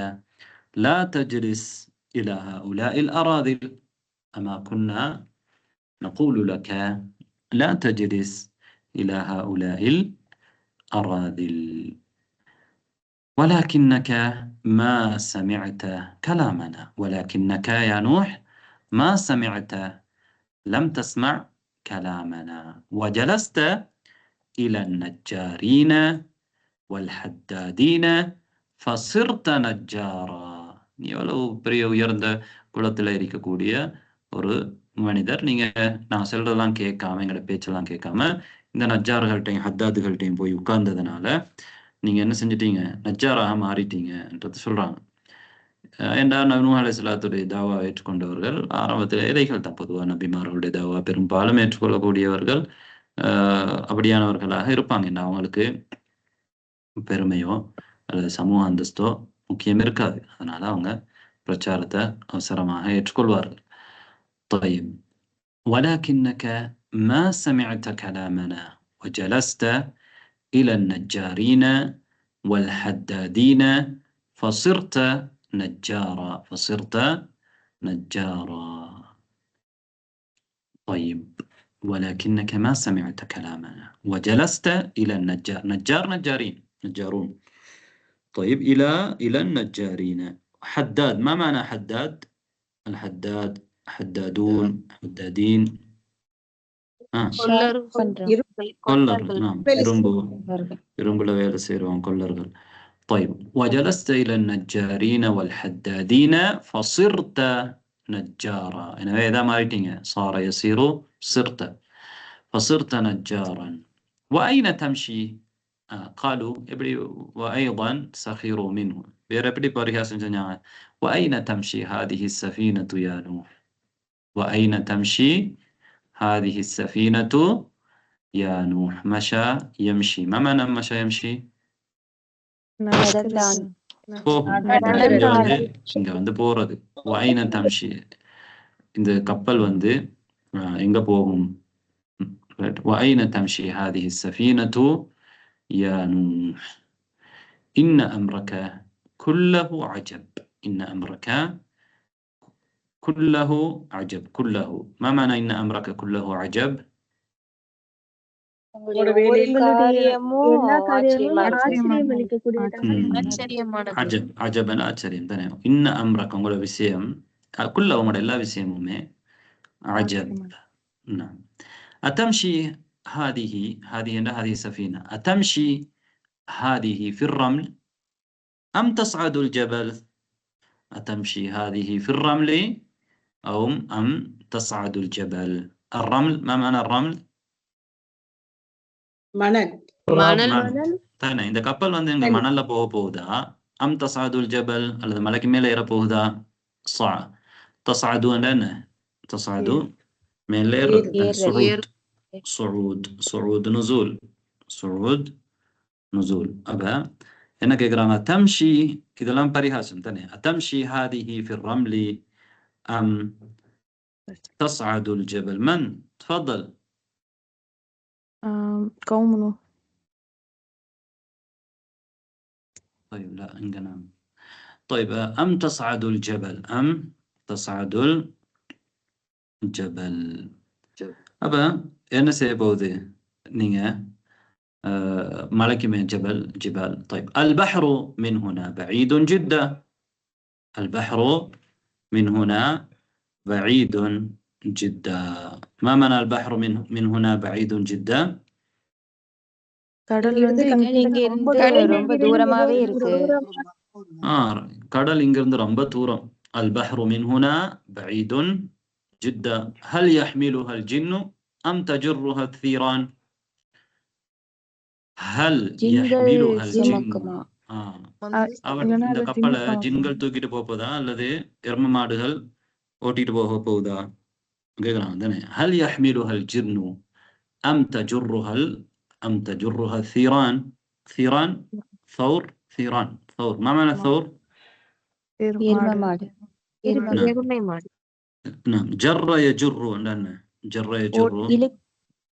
லா தஜ்லிஸ் இலா ஹாஉலாஇல் அராதில். அமா குன்னா نقول لك لا تجلس إلى هؤلاء الأراذل ولكنك ما سمعت كلامنا. ولكنك يا نوح ما سمعت، لم تسمع كلامنا، وجلست إلى النجارين والحدادين فصرت نجارا. நீ எவ்வளவு பெரிய உயர்ந்த குலத்தில் இருக்கக்கூடிய ஒரு மனிதர், நீங்க நான் சொல்றதெல்லாம் கேட்காம, எங்களோட பேச்செல்லாம் கேட்காம இந்த நஜ்ஜார்கள்ட்டையும் ஹத்தாதுகள்ட்டையும் போய் உட்கார்ந்ததுனால நீங்க என்ன செஞ்சிட்டீங்க? நஜ்ஜாராக மாறிட்டீங்கன்றது சொல்றாங்க. ஏண்டா நூஹ் அலைஹிஸ்ஸலாத்துடைய தாவா ஏற்றுக்கொண்டவர்கள் ஆரம்பத்தில் ஏழைகள் தான். பொதுவாக நபிமார்களுடைய தாவா பெரும்பாலும் ஏற்றுக்கொள்ளக்கூடியவர்கள் அப்படியானவர்களாக இருப்பாங்க. ஏன்னா அவங்களுக்கு பெருமையோ அல்லது சமூக அந்தஸ்தோ முக்கியம் இருக்காது. அதனால அவங்க பிரச்சாரத்தை அவசரமாக ஏற்றுக்கொள்வார்கள். طيب ولكنك ما سمعت كلامنا وجلست إلى النجارين والحدادين فصرت نجارا. فصرت نجارا. طيب ولكنك ما سمعت كلامنا وجلست إلى النجار. نجار نجارين نجارون. طيب إلى النجارين. حداد، ما معنى حداد؟ الحداد حدادون حدادين கொல்லர் கொல்லர்கள். نعم இரும்புல வேலை செய்றவங்க கொல்லர்கள். طيب وجلست إلى النجارين والحدادين فصرت نجارا. எனவே إذا மாறிட்டீங்க صار يصير صرت فصرت نجارا. وأين تمشي؟ قالوا وأيضا سخروا منه. வேற எப்படி பரிகாசம் செஞ்சாங்க? وأين تمشي هذه السفينة يا نوح؟ وأين تمشي هذه السفينة يا نوح؟ مشى يمشي. ما معنى مشى يمشي؟ இங்க வந்து போறது. وأين تمشي இந்த கப்பல் வந்து எங்க போகும்? وأين تمشي هذه السفينة يا نوح؟ إن أمرك كله عجب. إن أمرك كله عجب. كله ما معنى إن أمرك كله عجب؟ عجب عجبا ஆச்சரியம் தானே. إن أمرك உங்களோட விஷயம் كله உங்களோட எல்லா விஷயமுமே عجب. نعم. أتمشي هذه السفينة أتمشي هذه في الرمل أم تصعد الجبل؟ أتمشي هذه في الرمل أم تصعد الجبل؟ الرمل ما معنى الرمل؟ மணல் தானே. இந்த கப்பல் வந்து எங்க மணல்ல போகுதா? அம் தசாதுல் ஜபல் அல்லது மலைக்கு மேல ஏற போகுதா? தசாது என்ன? தசாது மேல ஏறுறது. சுஊத் நுசூல். சுஊத் நுசூல். அப்ப என்ன கேக்குறாங்க? தம்ஷி, இதெல்லாம் பரிகாசம் தானே. தம்ஷி ஹாதிஹி في الرمل أم تصعد الجبل؟ من تفضل. قوم نوح. طيب لا عندنا. طيب أم تصعد الجبل أم تصعد الجبل. அப்ப என்ன செய்ய போகுது நீங்க? ملكي من جبال. طيب البحر من هنا بعيد جدا. البحر من هنا بعيد جدا. ما معنى البحر من هنا بعيد جدا؟ கடல் வந்து இங்க இருந்து ரொம்ப தூரமாவே இருக்கு. கடல் இங்க இருந்து ரொம்ப தூரம். البحر من هنا بعيد جدا. هل يحملها الجن أم تجرها الثيران؟ هل يحملها الجن؟ இந்த கப்பலை ஜின்கள் தூக்கிட்டு போகுதா அல்லது எரும மாடுகள் ஓட்டிட்டு போகுதா கேக்குறாங்க தானே. هل يحملها الجن أم تجرها الثيران؟ ثيران ثور. ما معنى ثور؟ نعم. جر يجر. جر يجر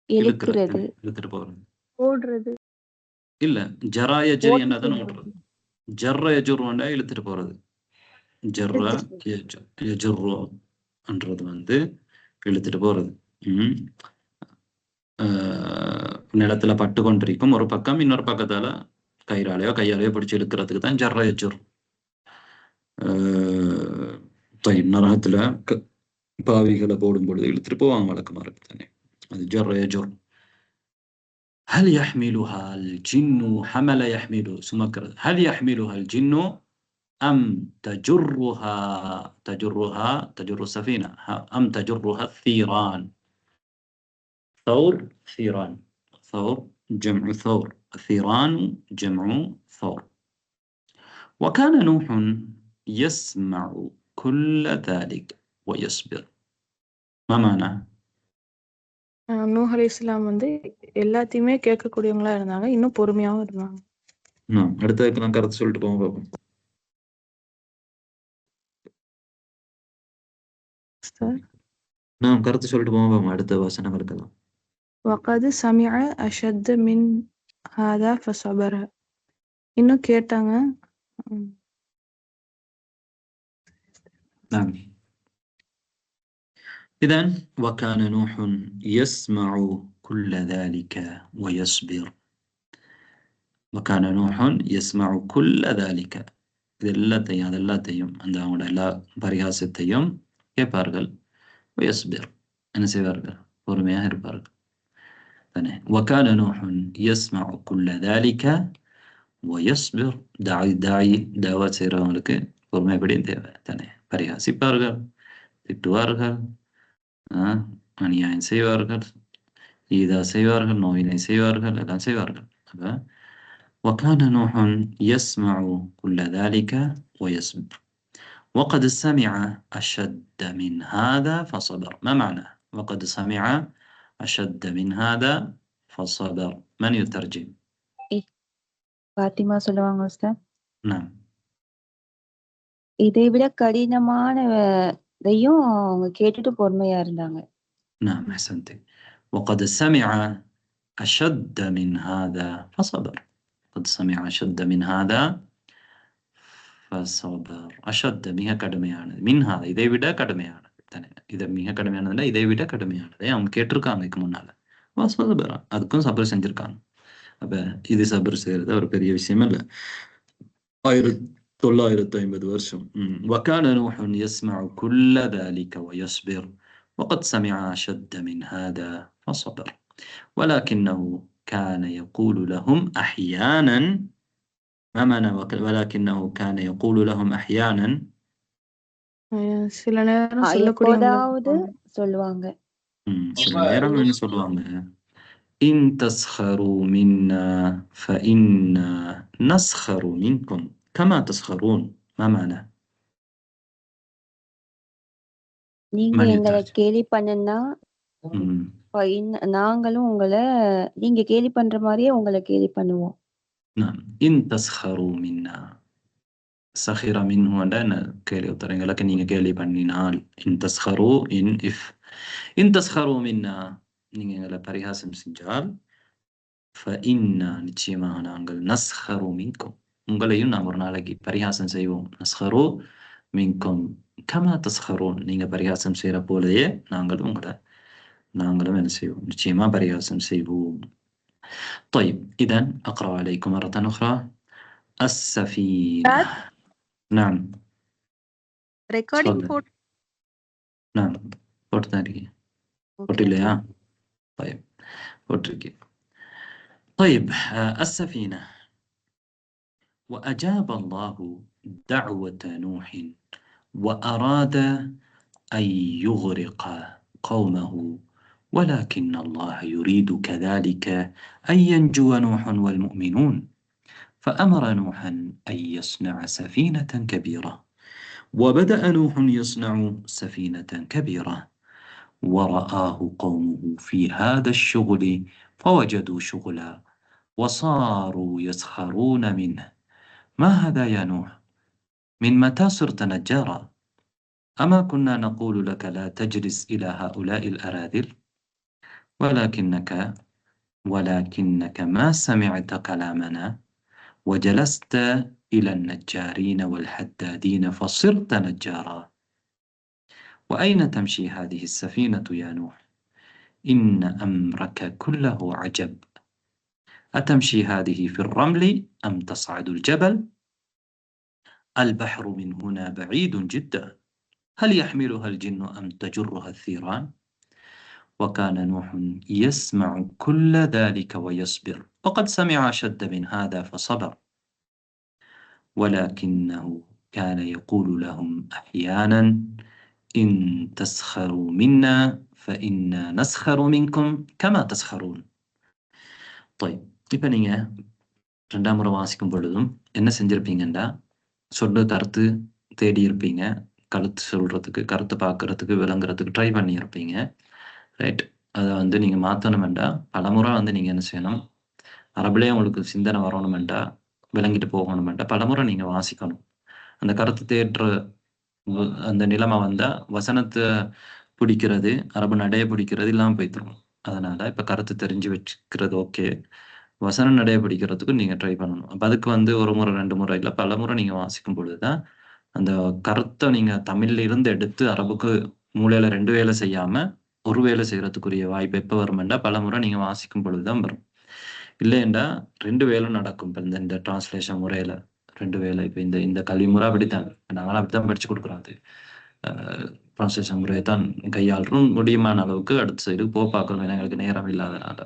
இழுத்துட்டு போறது. ஓடுறது இல்ல, ஜரா யஜ்ரி என்னதான் ஓடுறது. ஜர்ர யஜுர்னா இழுத்துட்டு போறது. ஜர்ர யஜுர்ன்றது வந்து இழுத்துட்டு போறது. நிலத்துல பட்டு கொண்டிருக்கும் ஒரு பக்கம், இன்னொரு பக்கத்தால கயிறாலையோ கையாலையோ பிடிச்சு இழுக்கிறதுக்கு தான் ஜர்ர யஜுர். நரகத்துல பாவிகளை போடும் பொழுது இழுத்துட்டு போவாங்க வழக்கமா இருக்கு தானே, அது ஜர்ர யஜுர். هل يحملها الجن حمل يحمل سمكر. هل يحملها الجن أم تجر السفينة أم تجرها الثيران؟ ثور جمع ثور، الثيران جمع ثور. وكان نوح يسمع كل ذلك ويصبر. ما معنى؟ நூஹ் அலைஹிஸ்ஸலாம் வந்து எல்லாத்தையுமே கேட்கக்கூடியவங்களா இருந்தாங்க, இன்னும் பொறுமையாவும் இருந்தாங்க. அடுத்ததுக்கு நான் கருத்து சொல்லிட்டு போவோம் பாப்போம். நான் கருத்து சொல்லிட்டு போவோம் அடுத்த வசனங்களுக்கெல்லாம். وقد سمع أشد من هذا فصبر. இன்னும் கேட்டாங்க. إذن وكان نوح يسمع كل ذلك ويصبر. وكان نوح يسمع كل ذلك இது எல்லாத்தையும் அதெல்லாத்தையும் அந்த அவங்களோட எல்லா பரிகாசத்தையும் கேட்பார்கள். ويصبر என்ன செய்வார்கள், பொறுமையாக இருப்பார்கள் தானே. وكان نوح يسمع كل ذلك ويصبر. தாவத் செய்கிறவங்களுக்கு பொறுமை எப்படி தேவை தானே. பரிகாசிப்பார்கள், திட்டுவார்கள், அநியாயம் செய்வார்கள், ஈதா செய்வார்கள், நோயினை செய்வார்கள், எல்லாம் செய்வார்கள். அப்ப وكان نوح يسمع كل ذلك ويصبر وقد سمع أشد من هذا فصبر. ما معنى وقد سمع أشد من هذا فصبر؟ من يترجم؟ பாத்திமா சொல்லுவாங்க உஸ்தாத். نعم. இதை விட கடினமானதையும் அவங்க கேட்டுட்டு பொறுமையா இருந்தாங்க. نعم أحسنت. وقد سمع أشد من هذا فصبر. قد سمع أشد من هذا فصبر. أشد மிக கடுமையானது, மின் ஹாதா இதை விட கடுமையானது தானே. இதை மிக கடுமையானதுல இதை விட கடுமையானதை அவங்க கேட்டிருக்காங்க இதுக்கு முன்னால. வசபரா அதுக்கும் சபர் செஞ்சிருக்காங்க. அப்ப இது சபர் செய்யறது ஒரு பெரிய விஷயம் இல்ல. 1950 வருஷம். وكان نوح يسمع كل ذلك ويصبر وقد سمع أشد من هذا فصبر ولكنه كان يقول لهم أحيانا. ما معنى ولكنه كان يقول لهم أحيانا؟ சில நேரம் எப்போதாவது சொல்லுவாங்க. சில நேரம் என்ன சொல்லுவாங்க, إن تسخروا منا فإنا نسخر منكم كما تسخرون. ما معنى؟ நீங்க எங்களை கேலி பண்ணுனா நாங்களும் உங்களை நீங்க கேலி பண்ற மாதிரியே உங்களை கேலி பண்ணுவோம். نعم. إن تسخروا منا. سخر منه أنا கேலி உத்தரங்க لكن நீங்க கேலி பண்ணினால் إن تسخروا إن if إن تسخروا منا நீங்க எங்களை பரிகாசம் செஞ்சால் فإنا நிச்சயமாக நாங்கள் نسخر منكم உங்களையும் நாம் ஒரு நாளைக்கு பரிகாசம் செய்வோம். نسخر منكم كما تسخرون நீங்க பரிகாசம் செய்யற போலயே நாங்களும் என்ன செய்வோம், நிச்சயமா பரிகாசம் செய்வோம். طيب إذن أقرأ عليكم مرة أخرى السفينة. نعم. recording port. نعم போட்டுதான் போட்டில்லையா? طيب போட்டிருக்கே. طيب السفينة. وأجاب الله دعوة نوح وأراد أن يغرق قومه ولكن الله يريد كذلك أن ينجو نوح والمؤمنون فأمر نوحا أن يصنع سفينة كبيرة. وبدأ نوح يصنع سفينة كبيرة ورآه قومه في هذا الشغل فوجدوا شغلا وصاروا يسخرون منه. ما هذا يا نوح؟ من متى صرت نجارا؟ أما كنا نقول لك لا تجلس إلى هؤلاء الأراذل؟ ولكنك ما سمعت كلامنا وجلست إلى النجارين والحدادين فصرت نجارا. وأين تمشي هذه السفينة يا نوح؟ إن أمرك كله عجب. أتمشي هذه في الرمل أم تصعد الجبل؟ البحر من هنا بعيد جدا. هل يحملها الجن أم تجرها الثيران؟ وكان نوح يسمع كل ذلك ويصبر وقد سمع أشد من هذا فصبر ولكنه كان يقول لهم أحيانا إن تسخروا منا فإنا نسخر منكم كما تسخرون. طيب இப்போ நீங்கள் 2ஆம் முறை வாசிக்கும் பொழுதும் என்ன செஞ்சுருப்பீங்கன்னா சொல்ல கருத்து தேடி இருப்பீங்க, கருத்து சொல்கிறதுக்கு கருத்து பார்க்குறதுக்கு விளங்குறதுக்கு ட்ரை பண்ணியிருப்பீங்க. ரைட். அதை நீங்கள் மாற்றணுமெண்டா பலமுறை நீங்கள் என்ன செய்யணும், அரபுலேயே உங்களுக்கு சிந்தனை வரணுமெண்டா விளங்கிட்டு போகணுமெண்டா பலமுறை நீங்கள் வாசிக்கணும். அந்த கருத்து தேடுற அந்த நிலைமை வந்தால் வசனத்தை பிடிக்கிறது அரபு நடையை பிடிக்கிறது இல்லாமல் போய்த்துரும். அதனால் இப்போ கருத்து தெரிஞ்சு வச்சுக்கிறது ஓகே, வசன நடையை பிடிக்கிறதுக்கு நீங்கள் ட்ரை பண்ணணும். அப்போ அதுக்கு ஒரு முறை 2 முறை இல்லை பல முறை நீங்கள் வாசிக்கும் பொழுது தான் அந்த கருத்தை நீங்கள் தமிழ்ல இருந்து எடுத்து அரபுக்கு மூளையில் 2 வேலை செய்யாமல் ஒரு வேலை செய்கிறதுக்குரிய வாய்ப்பு எப்போ வருமெண்டா பல முறை நீங்கள் வாசிக்கும் பொழுது தான் வரும். இல்லைண்டா 2 வேலும் நடக்கும். இப்போ இந்த டிரான்ஸ்லேஷன் முறையில 2 வேலை. இப்போ இந்த கல்வி முறை அப்படித்தான், நாங்களும் அப்படித்தான் படிச்சு கொடுக்குறோம். அது டிரான்ஸ்லேஷன் முறையை தான் கையாளுறோம். முடியுமான அளவுக்கு அடுத்த சைடு பார்க்கணும், ஏன்னா எங்களுக்கு நேரம் இல்லாதனால.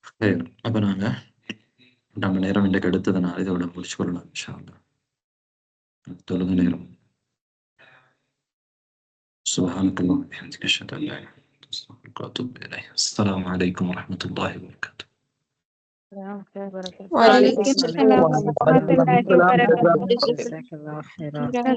சரி, அப்ப நாங்க நம்ம நேரம் இன்றைக்கு எடுத்ததுனால இதோட முடிச்சு கொள்ளலாம். இன்ஷா அல்லாஹ். தொழுகை நேரம். سبحانك اللهم وبحمدك اشهد ان لا اله الا انت استغفرك واتوب اليك. السلام عليكم ورحمه الله وبركاته. وعليكم السلام ورحمة الله وبركاته.